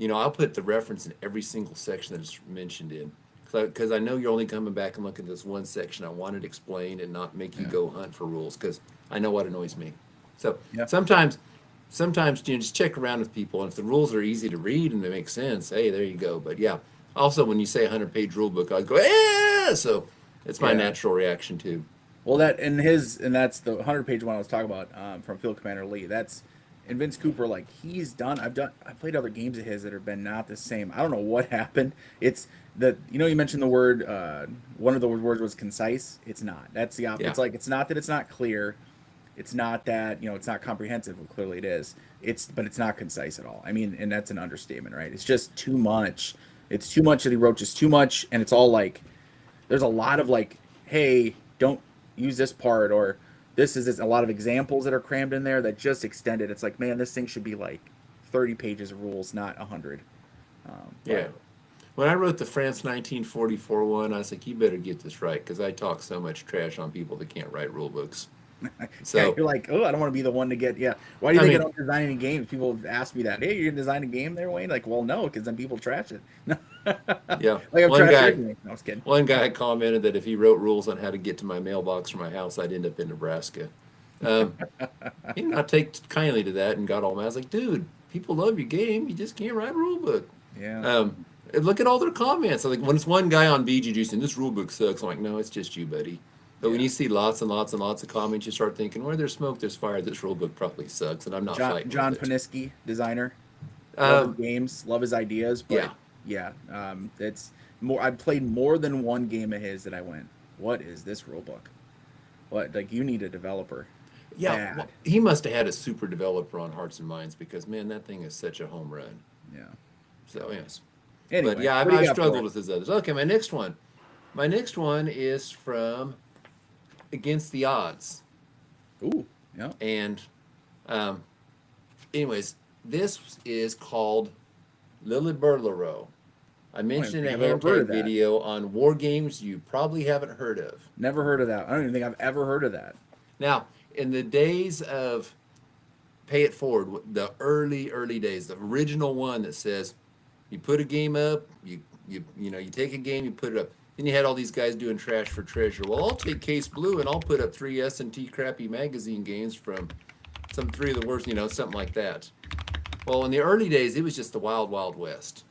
I'll put the reference in every single section that it's mentioned in, because I know you're only coming back and looking at this one section. I want it explained and not make you go hunt for rules, because I know what annoys me. So sometimes just check around with people, and if the rules are easy to read and they make sense, hey, there you go. But yeah, also when you say 100-page rule book, I go, so it's my natural reaction too. Well, that's the 100-page one I was talking about from Field Commander Lee. And Vince Cooper, like I've played other games of his that have been not the same. I don't know what happened. It's you mentioned the word, one of the words was concise. It's not. That's the opposite. Yeah. It's like, it's not that it's not clear. It's not that, it's not comprehensive. Well, clearly it is. But it's not concise at all. I mean, and that's an understatement, right? It's just too much. It's too much that he wrote, just too much. And it's all like, there's a lot of like, hey, don't use this part, or this is a lot of examples that are crammed in there that just extend it. It's like, man, this thing should be like 30 pages of rules, not 100. Yeah. When I wrote the France 1944 one, I was like, you better get this right, because I talk so much trash on people that can't write rule books. So you're like, I don't want to be the one to get, why do you think I don't design any games? People have asked me that. Hey, you're going to design a game there, Wayne? Like, well, no, because then people trash it. Yeah. Like no, I was kidding. One guy commented that if he wrote rules on how to get to my mailbox from my house, I'd end up in Nebraska. He did not take kindly to that and got all mad. I was like, dude, people love your game. You just can't write a rule book. Yeah. Look at all their comments. Like, when it's one guy on BGG saying this rule book sucks, I'm like, no, it's just you, buddy. But when you see lots and lots and lots of comments, you start thinking, where there's smoke, there's fire. This rule book probably sucks, and I'm not fighting. John Paniski, designer. Love his games, love his ideas. But it's more. I played more than one game of his that I went, what is this rule book? What, like, you need a developer. Yeah, well, he must have had a super developer on Hearts and Minds, because man, that thing is such a home run. Yeah. So yes. Anyway, but yeah, I've struggled with his others. Okay, my next one is from Against the Odds. Ooh, yeah. And anyways, this is called Lily Burlerow. I mentioned in a hand-type video on Wargames you probably haven't heard of. Never heard of that. I don't even think I've ever heard of that. Now, in the days of Pay It Forward, the early days, the original one that says you put a game up, you take a game, you put it up. Then you had all these guys doing trash for treasure. Well, I'll take Case Blue and I'll put up 3 S&T crappy magazine games from some 3 of the worst, something like that. Well, in the early days, it was just the wild, wild west.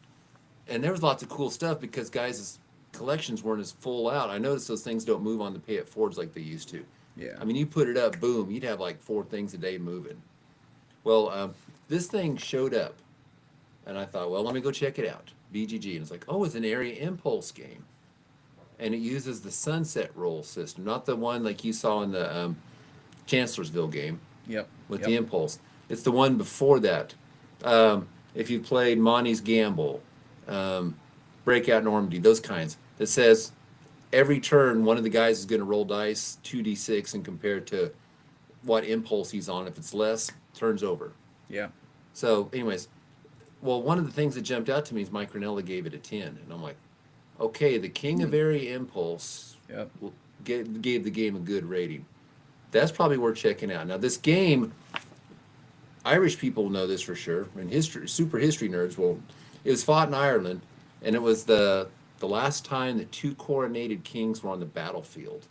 And there was lots of cool stuff because guys' collections weren't as full out. I noticed those things don't move on the Pay It Forwards like they used to. Yeah. I mean, you put it up, boom, you'd have like 4 things a day moving. Well, this thing showed up. And I thought, well, let me go check it out. BGG. And it's like, oh, it's an area impulse game. And it uses the sunset roll system, not the one like you saw in the Chancellorsville game. Yep. With the impulse. It's the one before that. If you played Monty's Gamble, Breakout Normandy, those kinds. that says every turn one of the guys is going to roll dice 2d6 and compare it to what impulse he's on. If it's less, turns over. Yeah. So, anyways, well, one of the things that jumped out to me is Mike Ranella gave it a 10, and I'm like, okay, the king of area impulse Yep. gave the game a good rating. That's probably worth checking out. Now, this game, Irish people know this for sure, and super history nerds will. It was fought in Ireland, and it was the last time that two coronated kings were on the battlefield.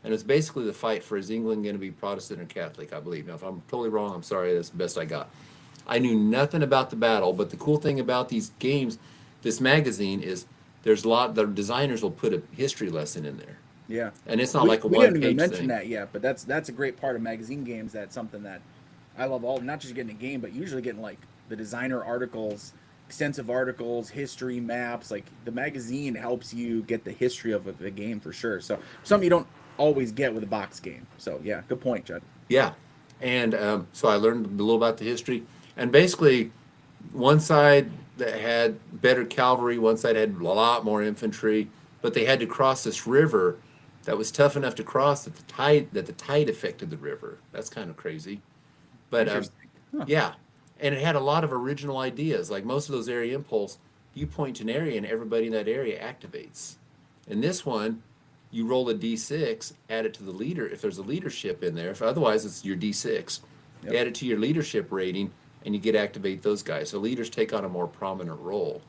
And it's basically the fight for, is England going to be Protestant or Catholic, I believe. Now, if I'm totally wrong, I'm sorry, that's the best I got. I knew nothing about the battle, but the cool thing about these games, this magazine, is the designers will put a history lesson in there. Yeah. And it's not like a we one-page didn't even mention thing. that yet, but that's a great part of magazine games. That's something that I love, not just getting a game, but usually getting like the designer articles, extensive articles, history maps. Like the magazine helps you get the history of the game for sure. So something you don't always get with a box game. So yeah, good point, Judd. Yeah. And so I learned a little about the history. And basically, one side that had better cavalry, one side had a lot more infantry, but they had to cross this river that was tough enough to cross that the tide affected the river. That's kind of crazy. But yeah. And it had a lot of original ideas. Like most of those area impulse, you point to an area and everybody in that area activates. In this one, you roll a d6, add it to the leader if there's a leadership in there. If otherwise, it's your d6. Yep. Add it to your leadership rating, and you get to activate those guys. So leaders take on a more prominent role.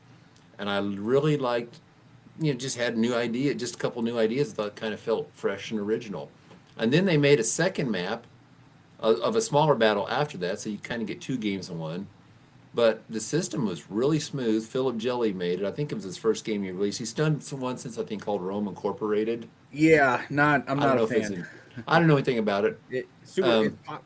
And I really liked, just had just a couple new ideas that kind of felt fresh and original. And then they made a second map of a smaller battle after that, so you kind of get two games in one. But the system was really smooth. Philip Jelly made it. I think it was his first game he released. He's done one since, I think, called Rome Incorporated. Yeah, I'm not a fan. I don't know anything about it. It's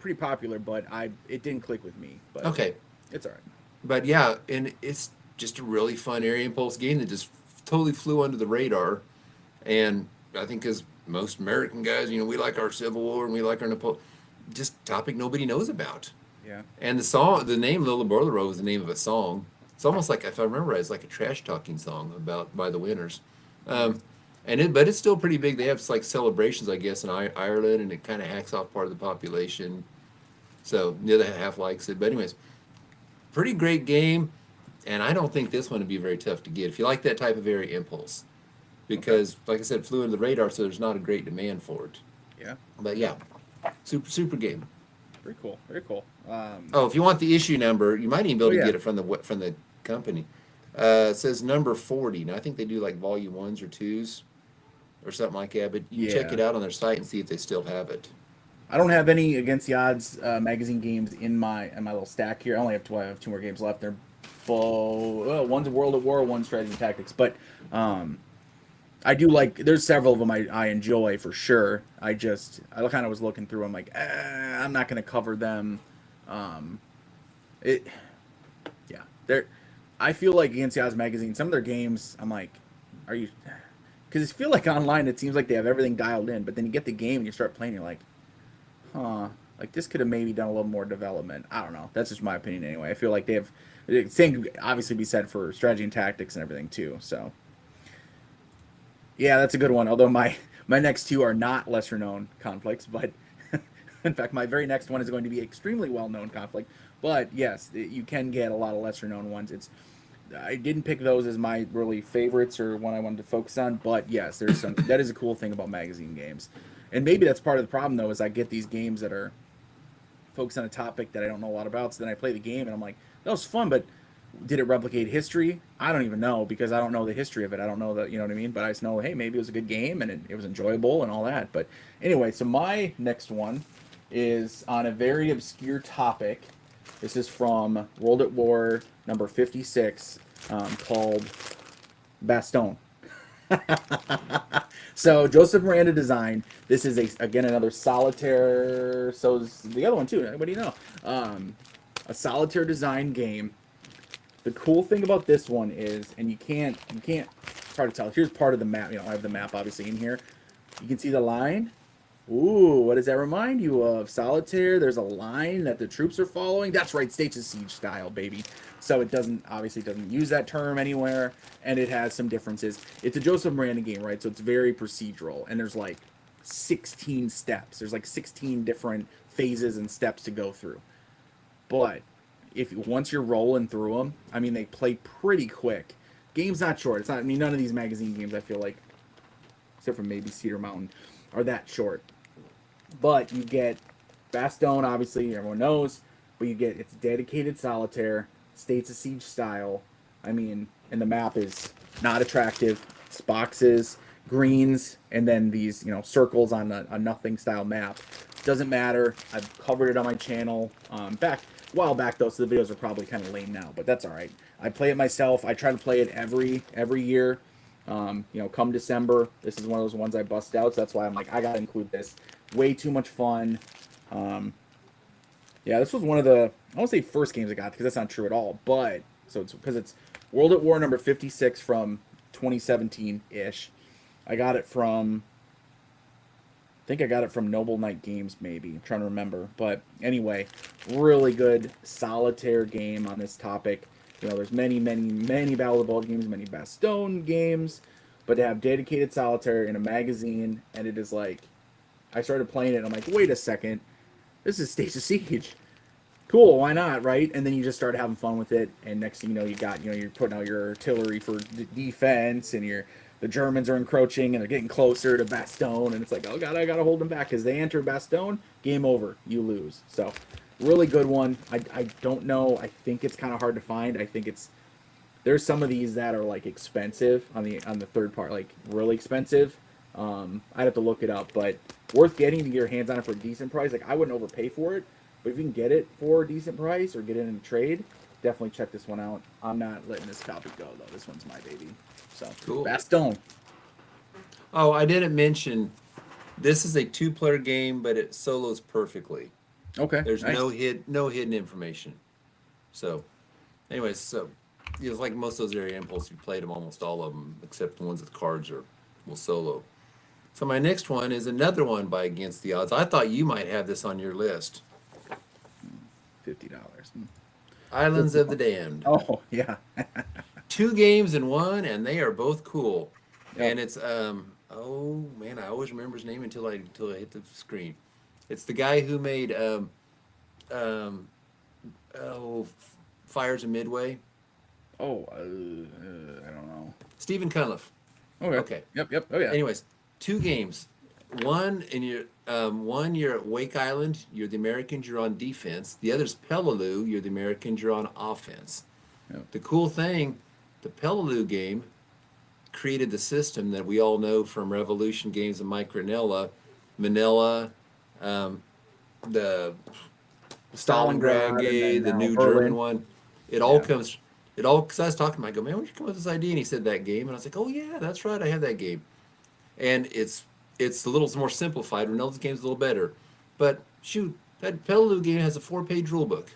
pretty popular, but it didn't click with me. But Okay. it's all right. But yeah, and it's just a really fun area impulse game that just totally flew under the radar. And I think as most American guys, we like our Civil War and we like our Napoleon, just topic nobody knows about. Yeah. And the name Little Boiler Road was the name of a song. It's almost like, if I remember right, it's like a trash talking song by the Winners. But it's still pretty big. They have like celebrations, I guess, in Ireland, and it kind of hacks off part of the population. So the other half likes it. But anyways, pretty great game. And I don't think this one would be very tough to get if you like that type of area impulse. Because, like I said, it flew under the radar, so there's not a great demand for it. Yeah. But yeah, super game. Very cool. Very cool. If you want the issue number, you might even be able to yeah. get it from the company. It says number 40. Now I think they do like volume 1s or 2s or something like that. But you check it out on their site and see if they still have it. I don't have any Against the Odds magazine games in my little stack here. I only have two more games left. They're one's a World at War, one's Strategy and Tactics. But I do like. There's several of them I enjoy for sure. I kind of was looking through. I'm like, I'm not going to cover them. I feel like Against the Odds magazine, some of their games, I'm like, are you? Because I feel like online it seems like they have everything dialed in, but then you get the game and you start playing, you're like, like this could have maybe done a little more development. I don't know. That's just my opinion anyway. I feel like they have. Same could obviously be said for Strategy and Tactics and everything too. So. Yeah, that's a good one. Although my next two are not lesser known conflicts, but in fact, my very next one is going to be extremely well known conflict. But yes, you can get a lot of lesser known ones. I didn't pick those as my really favorites or one I wanted to focus on, but yes, there's some. That is a cool thing about magazine games, and maybe that's part of the problem though. Is I get these games that are focused on a topic that I don't know a lot about, so then I play the game and I'm like, that was fun, but did it replicate history? I don't even know because I don't know the history of it. I don't know that, you know what I mean? But I just know, hey, maybe it was a good game and it was enjoyable and all that. But anyway, so my next one is on a very obscure topic. This is from World at War number 56, called Bastogne. So Joseph Miranda design. This is again another solitaire. So is the other one too. What do you know? A solitaire design game. The cool thing about this one is, and you can't. It's hard to tell. Here's part of the map. I have the map obviously in here. You can see the line. Ooh, what does that remind you of? Solitaire. There's a line that the troops are following. That's right, States of Siege style, baby. So it doesn't use that term anywhere, and it has some differences. It's a Joseph Miranda game, right? So it's very procedural, and there's like 16 steps. There's like 16 different phases and steps to go through. But if once you're rolling through them, I mean, they play pretty quick. Game's not short. It's not. I mean, none of these magazine games, I feel like, except for maybe Cedar Mountain, are that short. But you get Bastogne, obviously, everyone knows. But you get it's dedicated solitaire, States of Siege style. I mean, and the map is not attractive. It's boxes, greens, and then these circles on a nothing style map. Doesn't matter. I've covered it on my channel back a while back though, so the videos are probably kind of lame now, but that's all right. I play it myself. I try to play it every year. Come December, this is one of those ones I bust out, so that's why I'm like, I gotta include this. Way too much fun. Yeah, this was one of the, I won't say first games I got, because that's not true at all, but, so it's, because it's World at War number 56 from 2017-ish. I got it from, I think I got it from Noble Knight Games, maybe. I'm trying to remember. But anyway, really good solitaire game on this topic. There's many Battle of the Bulge games, many Bastogne games, but to have dedicated solitaire in a magazine, and it is like, I started playing it, and I'm like, wait a second, this is States of Siege. Cool, why not, right? And then you just start having fun with it, and next thing you know, you're putting out your artillery for defense, and the Germans are encroaching, and they're getting closer to Bastogne, and it's like, oh god, I gotta hold them back, because they enter Bastogne, game over, you lose. So, really good one. I don't know, I think it's kind of hard to find. I think there's some of these that are like expensive on the third part, like really expensive. I'd have to look it up, but worth getting to get your hands on it for a decent price. Like, I wouldn't overpay for it, but if you can get it for a decent price or get it in a trade, definitely check this one out. I'm not letting this copy go, though. This one's my baby. So, Cool. Bastogne. Oh, I didn't mention, this is a two-player game, but it solos perfectly. Okay. There's nice. no hidden information. So, anyways, so it's like most of those area impulse, you played them, almost all of them, except the ones with cards will solo. So my next one is another one by Against the Odds. I thought you might have this on your list. $50. Islands of the Damned. Oh, yeah. 2 games in one, and they are both cool. Yep. And it's oh man, I always remember his name until I hit the screen. It's the guy who made Fires in Midway. Oh, I don't know. Stephen Cunliffe. Okay. Yep. Oh, yeah. Anyways, 2 games. One you're at Wake Island. You're the Americans. You're on defense. The other's Peleliu. You're the Americans. You're on offense. Yep. The cool thing, the Peleliu game created the system that we all know from Revolution games and Mike Ranella, Manila, the Stalingrad game, the new Berlin. German one. It all comes. Because I was talking to him, I go, man, where'd you come up with this idea? And he said that game, and I was like, oh yeah, that's right, I have that game. And it's a little more simplified. Renella's game's a little better, but shoot, that Peleliu game has a 4-page rule book.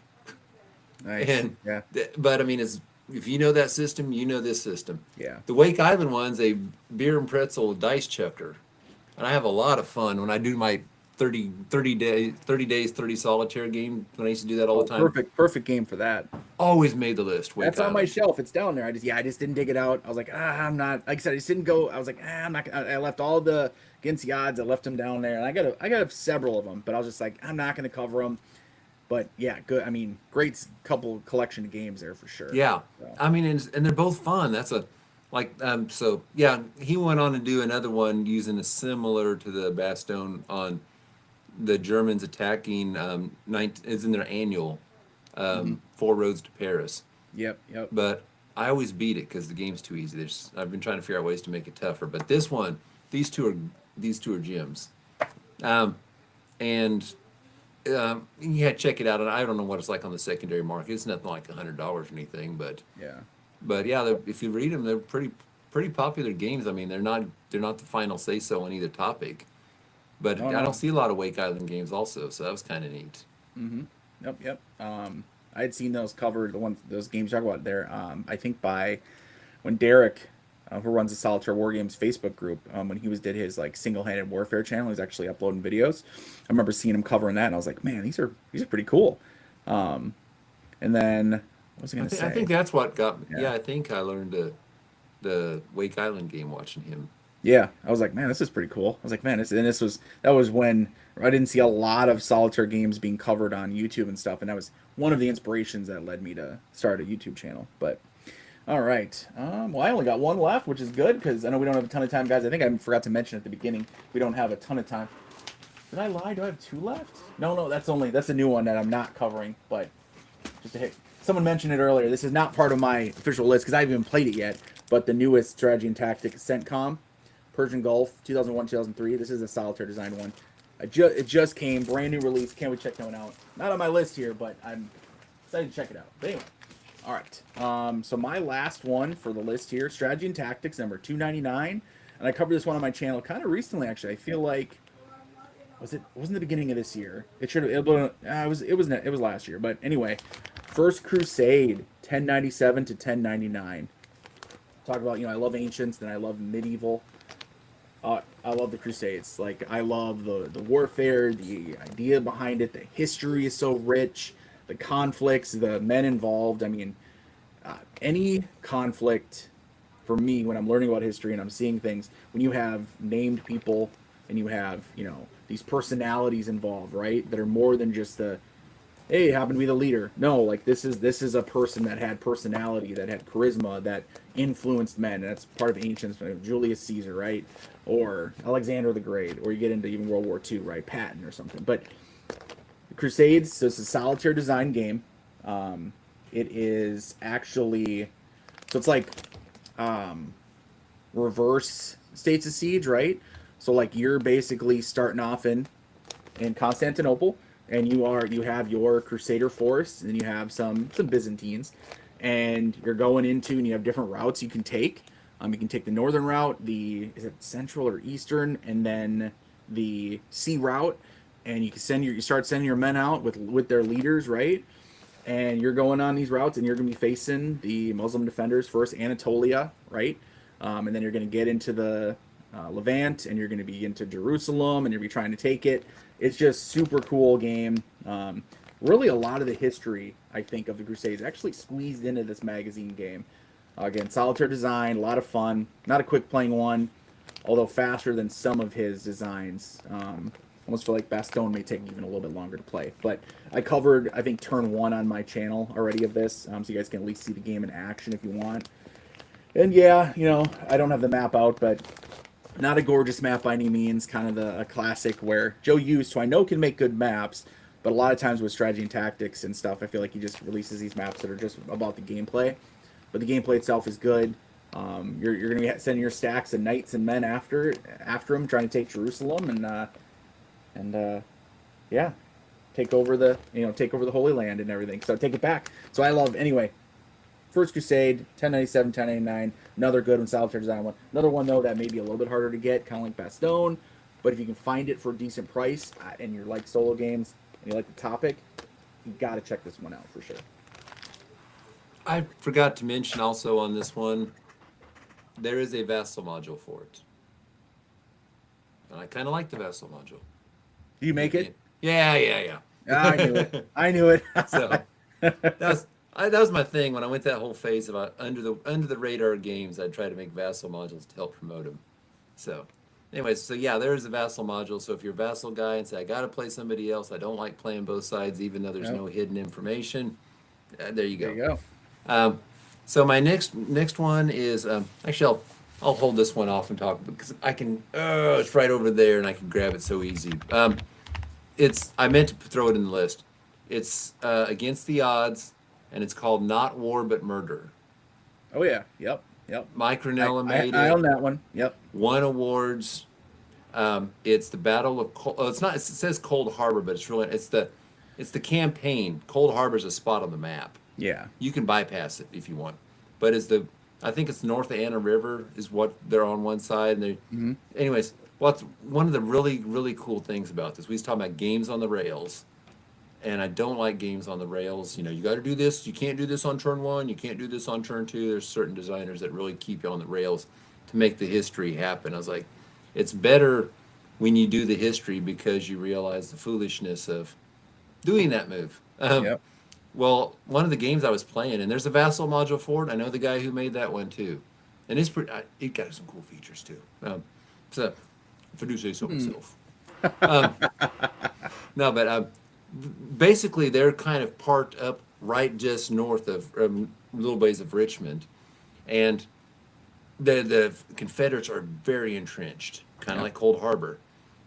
Nice. And yeah. But I mean, if you know that system, you know this system. Yeah. The Wake Island one's a beer and pretzel dice chucker, and I have a lot of fun when I do my 30 days 30 solitaire game. When I used to do that all the time. Perfect game for that. Always made the list. That's on my shelf. It's down there. I just didn't dig it out. I was like, I'm not. Like I said, I just didn't go. I was like, I'm not. I left all the Against the Odds. I left them down there, and I got several of them. But I was just like, I'm not going to cover them. But yeah, good. I mean, great couple collection of games there for sure. Yeah, so. I mean, and they're both fun. That's so yeah. He went on to do another one using a similar to the Bastogne on the Germans attacking. Is in their annual. 4 Roads to Paris. Yep. But I always beat it because the game's too easy. I've been trying to figure out ways to make it tougher. But this one, these two are gems. Yeah, check it out. And I don't know what it's like on the secondary market. It's nothing like $100 or anything. But yeah, if you read them, they're pretty popular games. I mean, they're not the final say so on either topic. But I don't see a lot of Wake Island games also, so that was kind of neat. Mm-hmm. Yep. I had seen those covered, those games you talk about there. I think by when Derek who runs the Solitaire Wargames Facebook group, when he did his like single-handed warfare channel. He's actually uploading videos. I remember seeing him covering that, and I was like, man, these are pretty cool. And then what was I going to say? I think that's what got me. Yeah. Yeah, I think I learned the Wake Island game watching him. Yeah, I was like, man, this is pretty cool. I was like, man, that was when I didn't see a lot of solitaire games being covered on YouTube and stuff, and that was one of the inspirations that led me to start a YouTube channel. But all right, well, I only got one left, which is good because I know we don't have a ton of time, guys. I think I forgot to mention at the beginning we don't have a ton of time. Did I lie? Do I have two left? No, that's a new one that I'm not covering. But just to hit, someone mentioned it earlier. This is not part of my official list because I haven't even played it yet. But the newest strategy and tactic, CENTCOM, Persian Gulf, 2001, 2003. This is a solitaire design one. It just came, brand new release. Can't wait to check that one out. Not on my list here, but I'm excited to check it out. But anyway, all right. So my last one for the list here, strategy and tactics, number 299, and I covered this one on my channel kind of recently. Actually, I feel like it wasn't the beginning of this year. It should have. It was last year. But anyway, First Crusade, 1097 to 1099. Talk about, I love ancients, then I love medieval. I love the Crusades. Like, I love the warfare, the idea behind it. The history is so rich. The conflicts, the men involved. I mean, any conflict for me when I'm learning about history and I'm seeing things, when you have named people and you have, these personalities involved, right? That are more than just hey, happen to be the leader. No, like this is a person that had personality, that had charisma, that influenced men. And that's part of ancients, Julius Caesar, right? Or Alexander the Great, or you get into even World War II, right? Patton or something. But the Crusades, so it's a solitaire design game. It is actually, so it's like reverse States of Siege, right? So like you're basically starting off in Constantinople, and you have your Crusader force, and you have some Byzantines, and you're going into, and you have different routes you can take. You can take the northern route, is it central or eastern, and then the sea route, and you start sending your men out with their leaders, right? And you're going on these routes, and you're going to be facing the Muslim defenders first, Anatolia, right? And then you're going to get into the Levant, and you're going to be into Jerusalem, and you're going to be trying to take it. It's just super cool game. Really, a lot of the history, I think, of the Crusades actually squeezed into this magazine game. Again, solitaire design, a lot of fun. Not a quick playing one, although faster than some of his designs. Almost feel like Bastogne may take even a little bit longer to play. But I covered, I think, turn 1 on my channel already of this, so you guys can at least see the game in action if you want. And yeah, I don't have the map out, but not a gorgeous map by any means. Kind of a classic where Joe used, who I know can make good maps, but a lot of times with strategy and tactics and stuff, I feel like he just releases these maps that are just about the gameplay. But the gameplay itself is good. You're going to be sending your stacks of knights and men after him, trying to take Jerusalem and take over the Holy Land and everything. So take it back. So I love, anyway, First Crusade, 1097, 1099, another good one, solitaire design one. Another one, though, that may be a little bit harder to get, kind of like Bastogne. But if you can find it for a decent price, and you like solo games, and you like the topic, you got to check this one out for sure. I forgot to mention also on this one, there is a vassal module for it. And I kind of like the vassal module. Do you make it? Yeah. I knew it. I knew it. So that was my thing when I went that whole phase about under the radar games. I'd try to make vassal modules to help promote them. So, anyways, there is a vassal module. So if you're a vassal guy and say I got to play somebody else, I don't like playing both sides, even though there's no hidden information. There you go. There you go. So my next one is actually I'll hold this one off and talk because I can. It's right over there and I can grab it so easy. I meant to throw it in the list. It's Against the Odds, and it's called Not War But Murder. Oh yeah, yep. Mike Ranella made it. I own that one. Yep. Won awards. It's the Battle of. It's not. It says Cold Harbor, but it's the campaign. Cold Harbor's a spot on the map. Yeah. You can bypass it if you want, but I think it's north of Anna River is what they're on one side, and anyways, what's one of the really really cool things about this? We was talking about games on the rails, and I don't like games on the rails. You know, you got to do this. You can't do this on turn one. You can't do this on turn two. There's certain designers that really keep you on the rails to make the history happen. I was like, it's better when you do the history because you realize the foolishness of doing that move. Yep. Well, one of the games I was playing, and there's a Vassal module for it. I know the guy who made that one too, and it's pretty. It got some cool features too. So, if I do say so myself. Um, no, but basically they're kind of parked up right just north of little ways of Richmond, and the Confederates are very entrenched, kind of Yep. like Cold Harbor.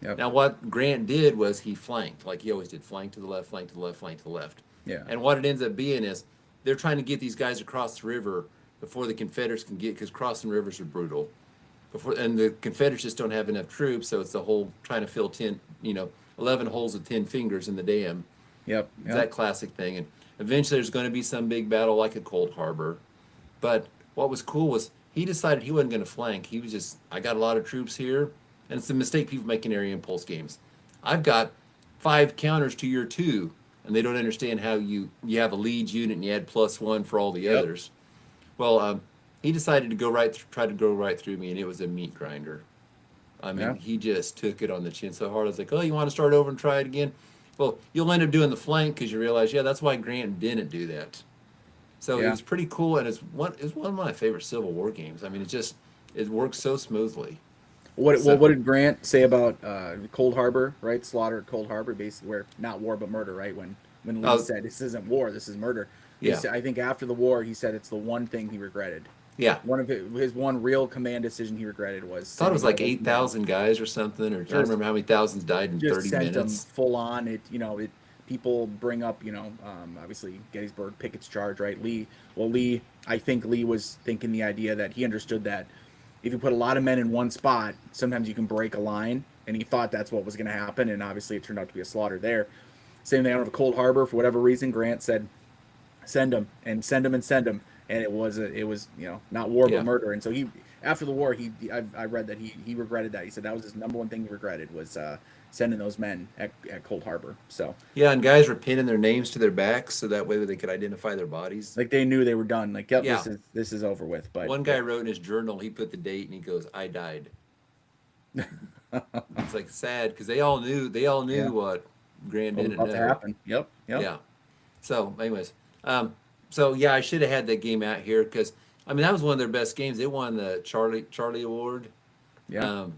Yep. Now, what Grant did was he flanked, like he always did, flank to the left, flank to the left, flank to the left. Yeah. And what it ends up being is they're trying to get these guys across the river before the Confederates can get, because crossing rivers are brutal. And the Confederates just don't have enough troops, so it's the whole trying to fill 11 holes with 10 fingers in the dam. Yep. It's that classic thing. And eventually there's going to be some big battle like at Cold Harbor. But what was cool was he decided he wasn't going to flank. He was just, I got a lot of troops here. And it's a mistake people make in area impulse games. I've got 5 counters to your 2, and they don't understand how you have a lead unit and you add +1 for all the others. Well, he decided to try to go right through me, and it was a meat grinder. I mean, he just took it on the chin so hard. I was like, oh, you want to start over and try it again? Well, you'll end up doing the flank because you realize, that's why Grant didn't do that. So it was pretty cool, and it's one of my favorite Civil War games. I mean, it works so smoothly. What did Grant say about Cold Harbor, right? Slaughter at Cold Harbor, basically, where not war but murder, right? When Lee said this isn't war, this is murder. Said, I think after the war, he said it's the one thing he regretted. Yeah. One of his one real command decision he regretted was. I thought it was like 8,000 guys or something, or I don't remember how many thousands died in 30 sent minutes. Them full on. People bring up, obviously Gettysburg, Pickett's charge, right? I think Lee was thinking the idea that he understood that if you put a lot of men in one spot, sometimes you can break a line, and he thought that's what was going to happen, and obviously it turned out to be a slaughter there. Same thing out of Cold Harbor, for whatever reason, Grant said, send them, and it was not war but murder. And so he, after the war, I read that he regretted that. He said that was his number one thing he regretted was sending those men at Cold Harbor. So and guys were pinning their names to their backs so that way they could identify their bodies. Like they knew they were done. Like, this is over with. But one guy wrote in his journal, he put the date and he goes, "I died." It's like sad because they all knew what Grant didn't know. Happen. Yep. Yeah. So, anyways, I should have had that game out here because that was one of their best games. It won the Charlie Award. Yeah.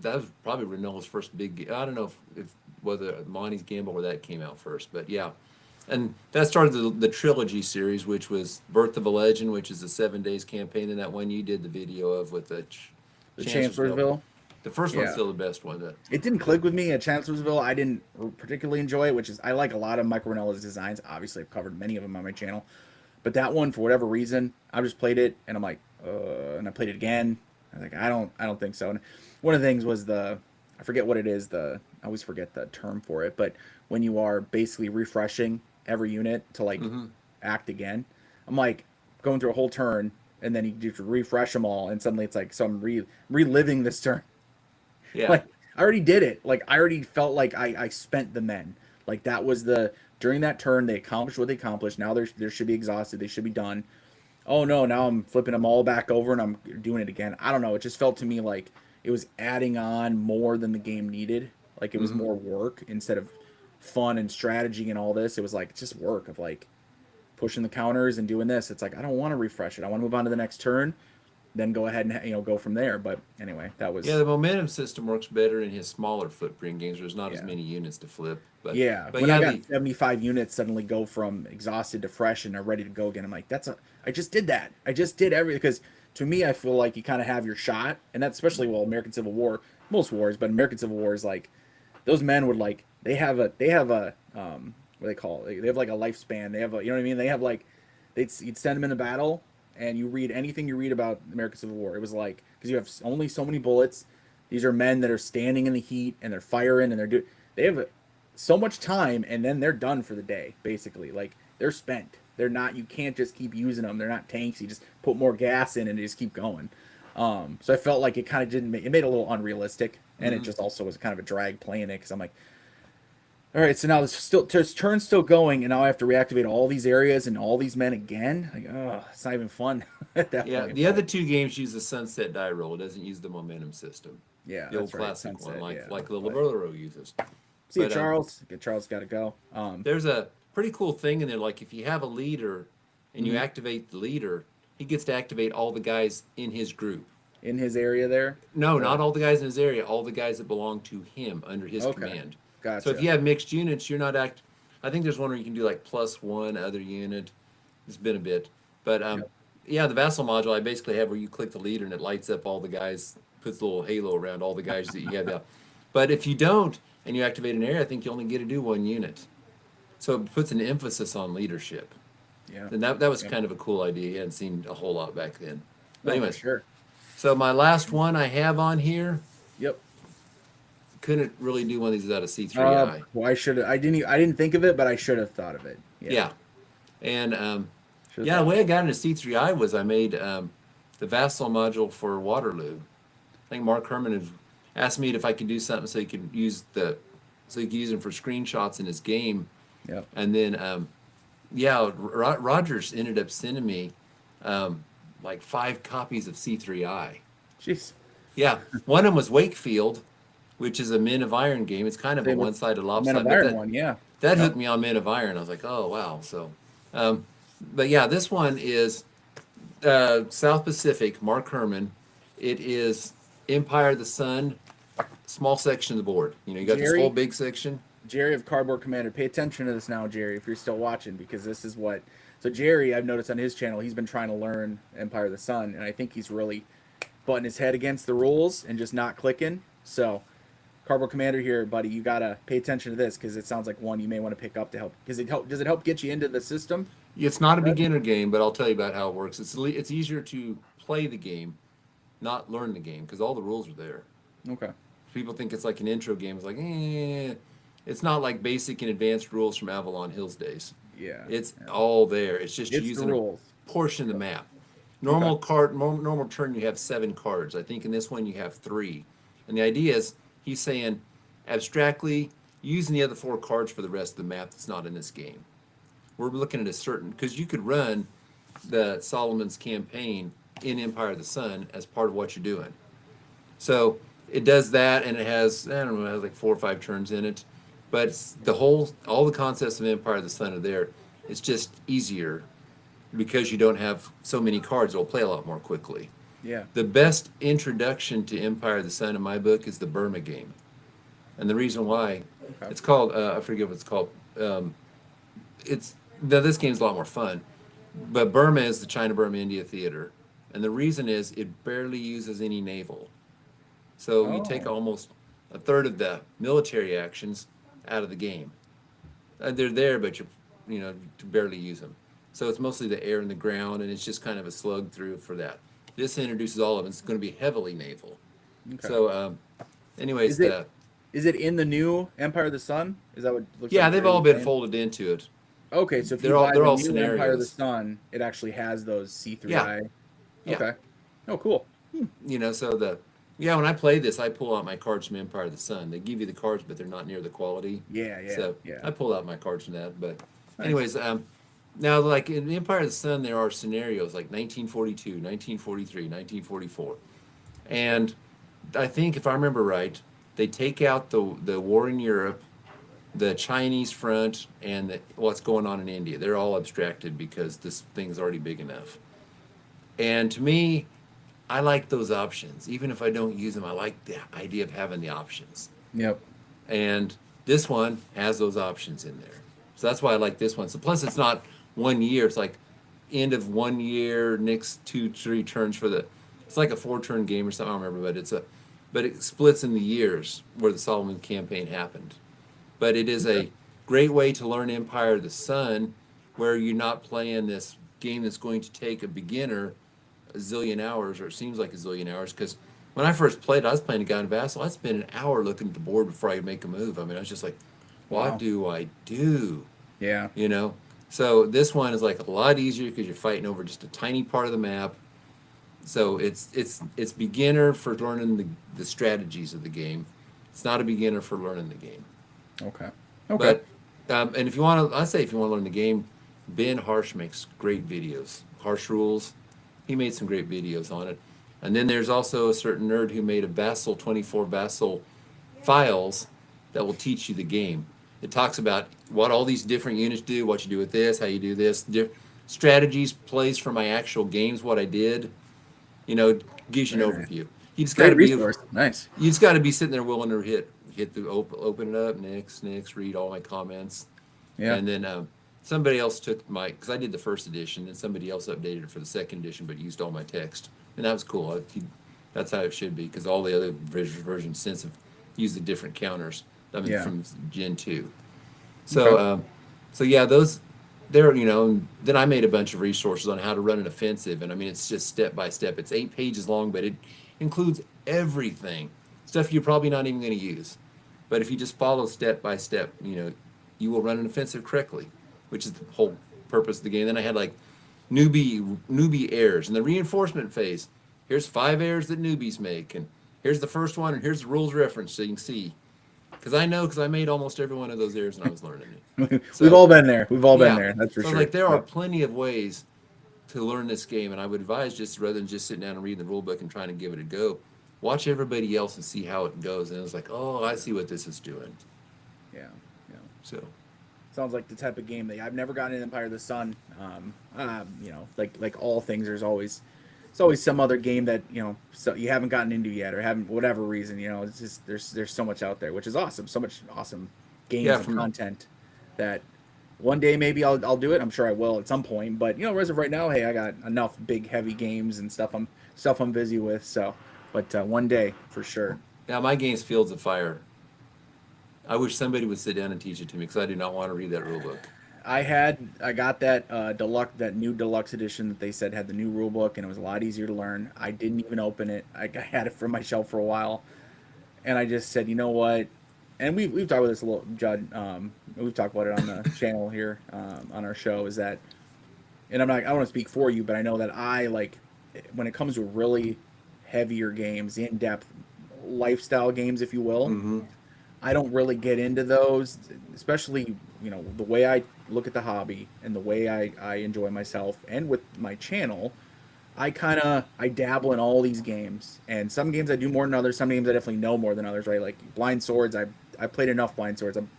That was probably Renault's first big game. I don't know if whether Monty's Gamble or that came out first, but yeah. And that started the trilogy series, which was Birth of a Legend, which is the 7 days campaign, and that one you did the video of with the Chancellorsville. The first one's still the best one. It didn't click with me at Chancellorsville. I didn't particularly enjoy it, which is I like a lot of Mike Renella's designs. Obviously, I've covered many of them on my channel. But that one, for whatever reason, I just played it, and I'm like, and I played it again. I'm like, I don't think so. And one of the things was I forget what it is. I always forget the term for it, but when you are basically refreshing every unit to act again, I'm like going through a whole turn, and then you have to refresh them all, and suddenly it's like, so I'm reliving this turn. Yeah. Like, I already did it. Like, I already felt like I spent the men. Like, that was during that turn, they accomplished what they accomplished. Now they should be exhausted. They should be done. Oh, no, now I'm flipping them all back over and I'm doing it again. I don't know. It just felt to me like it was adding on more than the game needed. Like, it was more work instead of fun and strategy and all this. It was like just work of like pushing the counters and doing this. It's like, I don't want to refresh it. I want to move on to the next turn, then go ahead and go from there. But anyway, that was the momentum system works better in his smaller footprint games. There's not as many units to flip. But when I got 75 units suddenly go from exhausted to fresh and are ready to go again, I'm like, I just did that. I just did everything. Because to me, I feel like you kind of have your shot, and that's especially American Civil War, most wars, but American Civil War is like those men would like they have a what do they call it? They have like a lifespan. They have a, you know what I mean? They have like you'd send them in a battle, and you read anything you read about the American Civil War. It was like, because you have only so many bullets. These are men that are standing in the heat and they're firing and they have so much time, and then they're done for the day, basically. Like, they're spent. They're not, you can't just keep using them. They're not tanks. You just put more gas in and they just keep going. So I felt like it kind of it made it a little unrealistic, and it just also was kind of a drag playing it, because I'm like, All right, so now this turn's still going, and now I have to reactivate all these areas and all these men again. Like, oh, it's not even fun at that Yeah, point. the other two games use the sunset die roll. It doesn't use the momentum system. Yeah, The old that's right. classic Sunset, one, like yeah. like the But Libero uses. see you, But Charles. Get Charles got to go. there's a pretty cool thing in there. Like if you have a leader and you Mhm. activate the leader, he gets to activate all the guys in his group. In his area there. No, Or not all the guys in his area. All the guys that belong to him under his okay, command. So if gotcha. you have mixed units, you're not act. I think there's one where you can do like +1 other unit. It's been a bit, but Yep. yeah, the vassal module I basically have where you click the leader and it lights up all the guys, puts a little halo around all the guys that you have out. But if you don't and you activate an area, I think you only get to do 1 unit. So it puts an emphasis on leadership, Yeah. and that was Yep. kind of a cool idea. You hadn't seen a whole lot back then. But No, for anyways, sure. so my last one I have on here. Yep. Couldn't really do one of these without a C3I. Well, I should have. I didn't think of it, but I should have thought of it. Yeah. And Should've yeah, the thought way I got into C3I was I made the Vassal module for Waterloo. I think Mark Herman had asked me if I could do something so he could use them for screenshots in his game. Yep. And then yeah, Rogers ended up sending me like 5 copies of C3I. Jeez. Yeah, one of them was Wakefield, which is a Men of Iron game. It's kind of a Same with one-sided Men lopsided. of but Iron one, yeah. that Yep. hooked me on Men of Iron. I was like, oh wow. So, but yeah, this one is South Pacific. Mark Herman. It is Empire of the Sun, small section of the board. You know, you got this Jerry? whole big section. Jerry of Cardboard Commander, pay attention to this now, Jerry, if you're still watching, because this is what. So Jerry, I've noticed on his channel, he's been trying to learn Empire of the Sun, and I think he's really butting his head against the rules and just not clicking. So, Cardboard Commander here, buddy, you gotta pay attention to this because it sounds like one you may want to pick up to help. Because does it help get you into the system? It's not a beginner game, but I'll tell you about how it works. It's easier to play the game, not learn the game, because all the rules are there. Okay. People think it's like an intro game. It's like, it's not like basic and advanced rules from Avalon Hills days. Yeah. It's all there. It's just It's the using rules. a portion of the map. Normal turn you have 7 cards. I think in this one you have 3. And the idea is he's saying abstractly using the other 4 cards for the rest of the map that's not in this game. We're looking at a certain, because you could run the Solomon's campaign in Empire of the Sun as part of what you're doing. So it does that, and it has, I don't know, it has like 4 or 5 turns in it. But it's all the concepts of Empire of the Sun are there. It's just easier because you don't have so many cards. It'll play a lot more quickly. Yeah. The best introduction to Empire of the Sun in my book is the Burma game. And the reason why, Okay. it's called, I forget what it's called. This game's a lot more fun. But Burma is the China-Burma-India theater. And the reason is it barely uses any naval. So you take Oh. almost a third of the military actions out of the game. They're there, but you barely use them. So it's mostly the air and the ground, and it's just kind of a slug through for that. This introduces all of them. It's going to be heavily naval. Okay. So, anyways, Is it in the new Empire of the Sun? Is that what it looks yeah, like? they've Jerry's all been saying? folded into it. Okay, so if you They're all- buy they're the all new Empire of the scenarios. Sun, it actually has those C3I. Yeah. Okay. Oh, cool. So when I play this, I pull out my cards from Empire of the Sun. They give you the cards, but they're not near the quality. Yeah, yeah, So yeah. I pull out my cards from that. But Nice. anyways, now like in Empire of the Sun, there are scenarios like 1942, 1943, 1944, and I think if I remember right, they take out the war in Europe, the Chinese front, and what's going on in India. They're all abstracted because this thing's already big enough. And to me, I like those options. Even if I don't use them, I like the idea of having the options. Yep. And this one has those options in there. So that's why I like this one. So plus it's not 1 year. It's like end of 1 year, next 2-3 turns it's like a 4-turn game or something. I don't remember, but it splits in the years where the Solomon campaign happened. But it is a great way to learn Empire of the Sun, where you're not playing this game that's going to take a beginner a zillion hours, or it seems like a zillion hours. Because when I first played, I was playing a guy in Vassal. I'd spend an hour looking at the board before I make a move. I mean, I was just like, what Wow. do I do? Yeah. So this one is like a lot easier because you're fighting over just a tiny part of the map. So it's beginner for learning the strategies of the game. It's not a beginner for learning the game. Okay. Okay. But and if you want to, I say if you want to learn the game, Ben Harsh makes great videos. Harsh Rules, he made some great videos on it. And then there's also a certain nerd who made a Vassal 24 Vassal files that will teach you the game. It talks about what all these different units do, what you do with this, how you do this, strategies, plays for my actual games, what I did. Gives you an Very nice. overview. You just got Great to be resource. Nice. you just got to be sitting there willing to hit the open it up, next, read all my comments, Yeah. and then somebody else took my because I did the first edition, and somebody else updated it for the second edition, but used all my text, and that was cool. That's how it should be because all the other versions since have used the different counters. I mean, Yeah. from Gen 2. So, Okay. so yeah, those there, and then I made a bunch of resources on how to run an offensive, and I mean, it's just step by step. It's 8 pages long, but it includes everything, stuff you're probably not even going to use. But if you just follow step by step, you will run an offensive correctly, which is the whole purpose of the game. Then I had like newbie errors in the reinforcement phase. Here's 5 errors that newbies make, and here's the first one, and here's the rules reference so you can see. Because I made almost every one of those errors when I was learning it. We've all been there. We've all been Yeah. there. That's for So sure. like there are Yep. plenty of ways to learn this game, and I would advise just rather than just sitting down and reading the rule book and trying to give it a go, watch everybody else and see how it goes. And it's like, oh, I see what this is doing. Yeah. Yeah. So Sounds like the type of game that I've never gotten in Empire of the Sun. Like all things, it's always some other game that so you haven't gotten into yet or haven't whatever reason. It's just there's so much out there, which is awesome. So much awesome games Yeah, and content that one day maybe I'll do it. I'm sure I will at some point. But as of right now, hey, I got enough big heavy games and stuff I'm busy with. So, but one day for sure. now my game's Fields of Fire. I wish somebody would sit down and teach it to me because I do not want to read that rule book. I got that new deluxe edition that they said had the new rule book and it was a lot easier to learn. I didn't even open it. I had it from my shelf for a while, and I just said, you know what? And we've talked about this a little, Judd. We've talked about it on the channel here on our show. Is that, and I don't want to speak for you, but I know that I like when it comes to really heavier games, in depth lifestyle games, if you will. Mm-hmm. I don't really get into those, especially, the way I look at the hobby and the way I enjoy myself and with my channel. I dabble in all these games, and some games I do more than others. Some games I definitely know more than others, right? Like Blind Swords, I played enough Blind Swords. I'm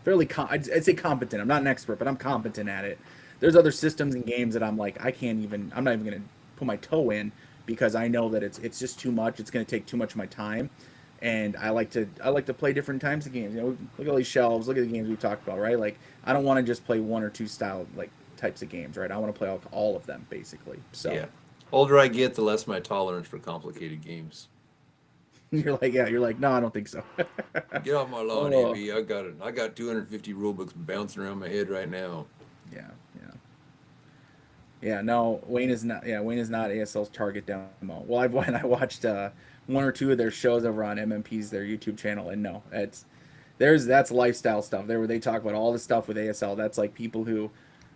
fairly, I'd say competent. I'm not an expert, but I'm competent at it. There's other systems and games that I'm like, I'm not even going to put my toe in because I know that it's just too much. It's going to take too much of my time. And I like to play different types of games. Look at all these shelves. Look at the games we talked about, right? Like I don't want to just play one or two style types of games, right? I want to play all of them basically. So Yeah. Older I get, the less my tolerance for complicated games. you're like, no, I don't think so. Get off my lawn, Oh. AB. I got 250 rule books bouncing around my head right now. Yeah, yeah. Yeah, no, Wayne is not ASL's target demo. Well, I watched one or two of their shows over on MMP's their YouTube channel, and no, that's lifestyle stuff. There where they talk about all the stuff with ASL. That's like people who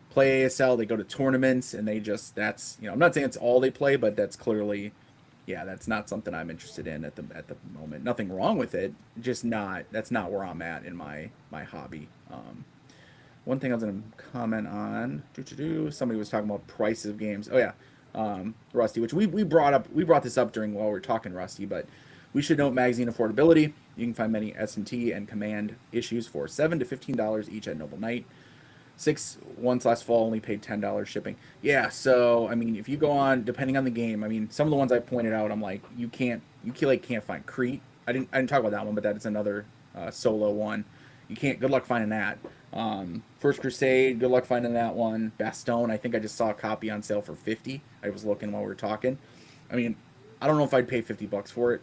play ASL, they go to tournaments, and I'm not saying it's all they play, but that's clearly, yeah, that's not something I'm interested in at the moment. Nothing wrong with it, just that's not where I'm at in my hobby. One thing I was going to comment on, somebody was talking about prices of games. Oh yeah, Rusty, which we brought this up while we were talking Rusty, but we should note magazine affordability. You can find many S&T and Command issues for $7 to $15 each at Noble Knight. 6 ones last fall only paid $10 shipping. Yeah, so I mean, if you go on, depending on the game, I mean, some of the ones I pointed out, I'm like, you can't find Crete. I didn't talk about that one, but that is another solo one. You can't. Good luck finding that. First Crusade, good luck finding that one. Bastogne, I think I just saw a copy on sale for $50. I was looking while we were talking. I mean, I don't know if I'd pay $50 for it.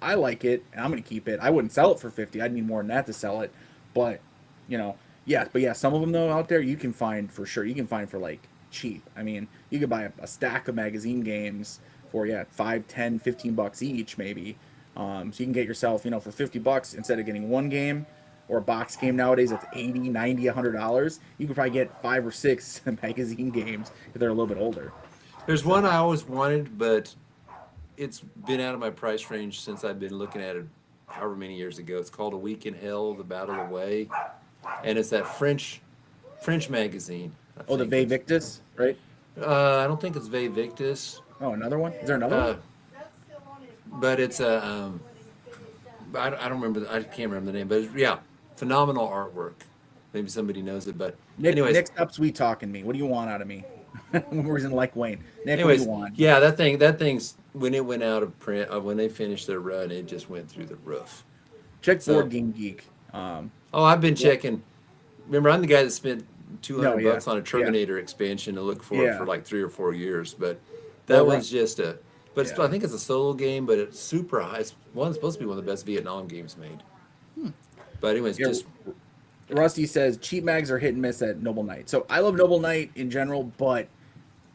I like it, and I'm gonna keep it. I wouldn't sell it for $50. I'd need more than that to sell it. But yeah, some of them though out there you can find for sure. You can find for like cheap. I mean, you could buy a stack of magazine games for $5, $10, $15 each maybe. So you can get yourself, for $50 instead of getting one game. Or a box game nowadays that's $80, $90, $100. You could probably get 5 or 6 magazine games if they're a little bit older. There's one I always wanted, but it's been out of my price range since I've been looking at it however many years ago. It's called A Week in Hell, The Battle Away. and it's that French magazine. I Oh, the think it's- Victus, right? I don't think it's Victus. Oh, another one? Is there another one? But it's a I don't remember. I can't remember the name, but it's, yeah, phenomenal artwork. Maybe somebody knows it, but anyways, Nick, stop sweet talking me. What do you want out of me? When we're in like Wayne. Nick, anyways, what do you want? yeah, that thing's when it went out of print, when they finished their run, it just went through the roof. Check So- Board Game Geek. Oh, I've been checking. Remember, I'm the guy that spent $200 yeah, bucks on a Terminator expansion to look for Yeah. for like 3 or 4 years, but that Well, was just a. But yeah. I think it's a solo game, but it's super high. It's supposed to be one of the best Vietnam games made. But anyways, Yeah, just Rusty says cheap mags are hit and miss at Noble Knight. So I love Noble Knight in general, but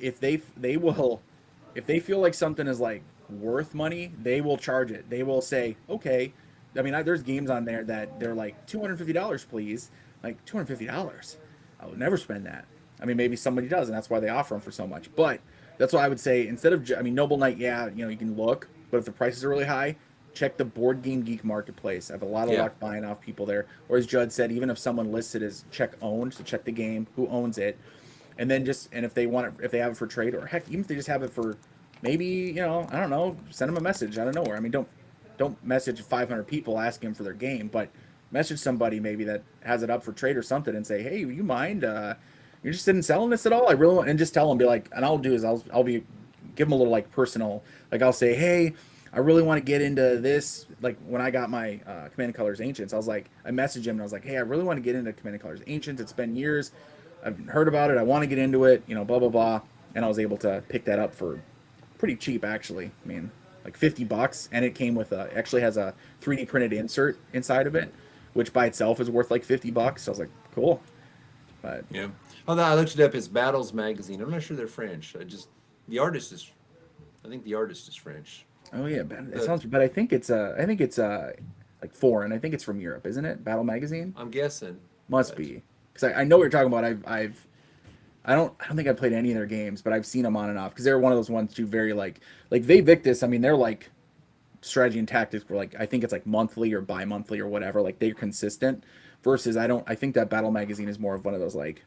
if they feel like something is like worth money, they will charge it. They will say, okay. I mean, there's games on there that they're like $250, please. Like $250. I would never spend that. I mean, maybe somebody does, and that's why they offer them for so much. But that's why I would say instead of, I mean, Noble Knight, yeah, you know, you can look, but if the prices are really high, check the Board Game Geek marketplace. I have a lot of Yeah. luck buying off people there. Or as Judd said, even if someone listed as check owned, so check the game, who owns it, and then and if they want it, if they have it for trade, or heck, even if they just have it for maybe, you know, I don't know, send them a message out of nowhere. I mean, don't message 500 people asking them for their game, but message somebody maybe that has it up for trade or something and say, hey, you mind? You're interested in selling this at all? I really want, and just tell them, be like, and I'll do is I'll give them a little like personal, like I'll say, hey, I really want to get into this. Like when I got my Command and Colors Ancients, I was like, I messaged him and I was like, hey, I really want to get into Command and Colors Ancients. It's been years. I've heard about it. I want to get into it, you know, blah, blah, blah. And I was able to pick that up for pretty cheap, actually. I mean, like $50, and it came with actually has a 3D printed insert inside of it, which by itself is worth like $50. So I was like, cool. But yeah. Oh, no, I looked it up. It's Battles magazine. I'm not sure they're French. The artist is. I think the artist is French. oh yeah, it sounds. But I think it's like foreign. I think it's from Europe, isn't it? Battle magazine I'm guessing. must be, because I know what you're talking about. I don't think I played any of their games, but I've seen them on and off because they're one of those ones too. Very like Victus. I mean, they're like strategy and tactics were like, I think it's like monthly or bi-monthly or whatever, like they're consistent, versus I think that Battle magazine is more of one of those like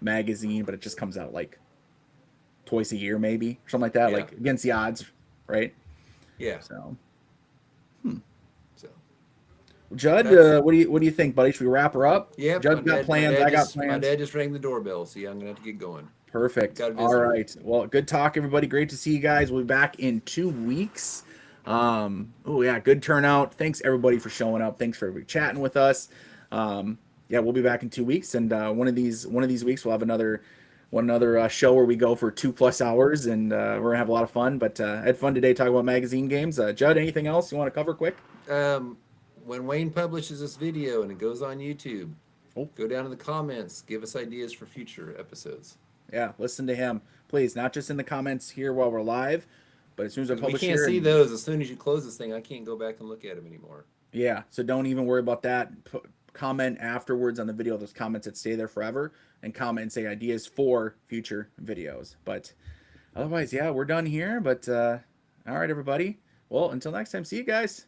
magazine, but it just comes out like twice a year maybe or something like that, Yeah. like against the odds, right? Yeah. So So. Judd, That's- what do you think, buddy? Should we wrap her up? Yeah. Judd's got plans. I got My plans. dad just rang the doorbell. See, I'm gonna have to get going. Perfect. Got a All visitor. right. Well, good talk, everybody. Great to see you guys. We'll be back in 2 weeks. Oh yeah, good turnout. Thanks everybody for showing up. Thanks for chatting with us. Yeah, we'll be back in 2 weeks, and one of these weeks we'll have another show where we go for 2+ hours, and we're gonna have a lot of fun. But I had fun today talking about magazine games. Judd, anything else you want to cover quick? When Wayne publishes this video and it goes on YouTube, Oh. go down in the comments. Give us ideas for future episodes. Yeah, listen to him, please. Not just in the comments here while we're live, but as soon as I We publish can't here, see and- those. As soon as you close this thing, I can't go back and look at them anymore. Yeah, so don't even worry about that. Comment afterwards on the video, those comments that stay there forever, and comment and say ideas for future videos. But otherwise, yeah, we're done here. But all right, everybody. Well, until next time, see you guys.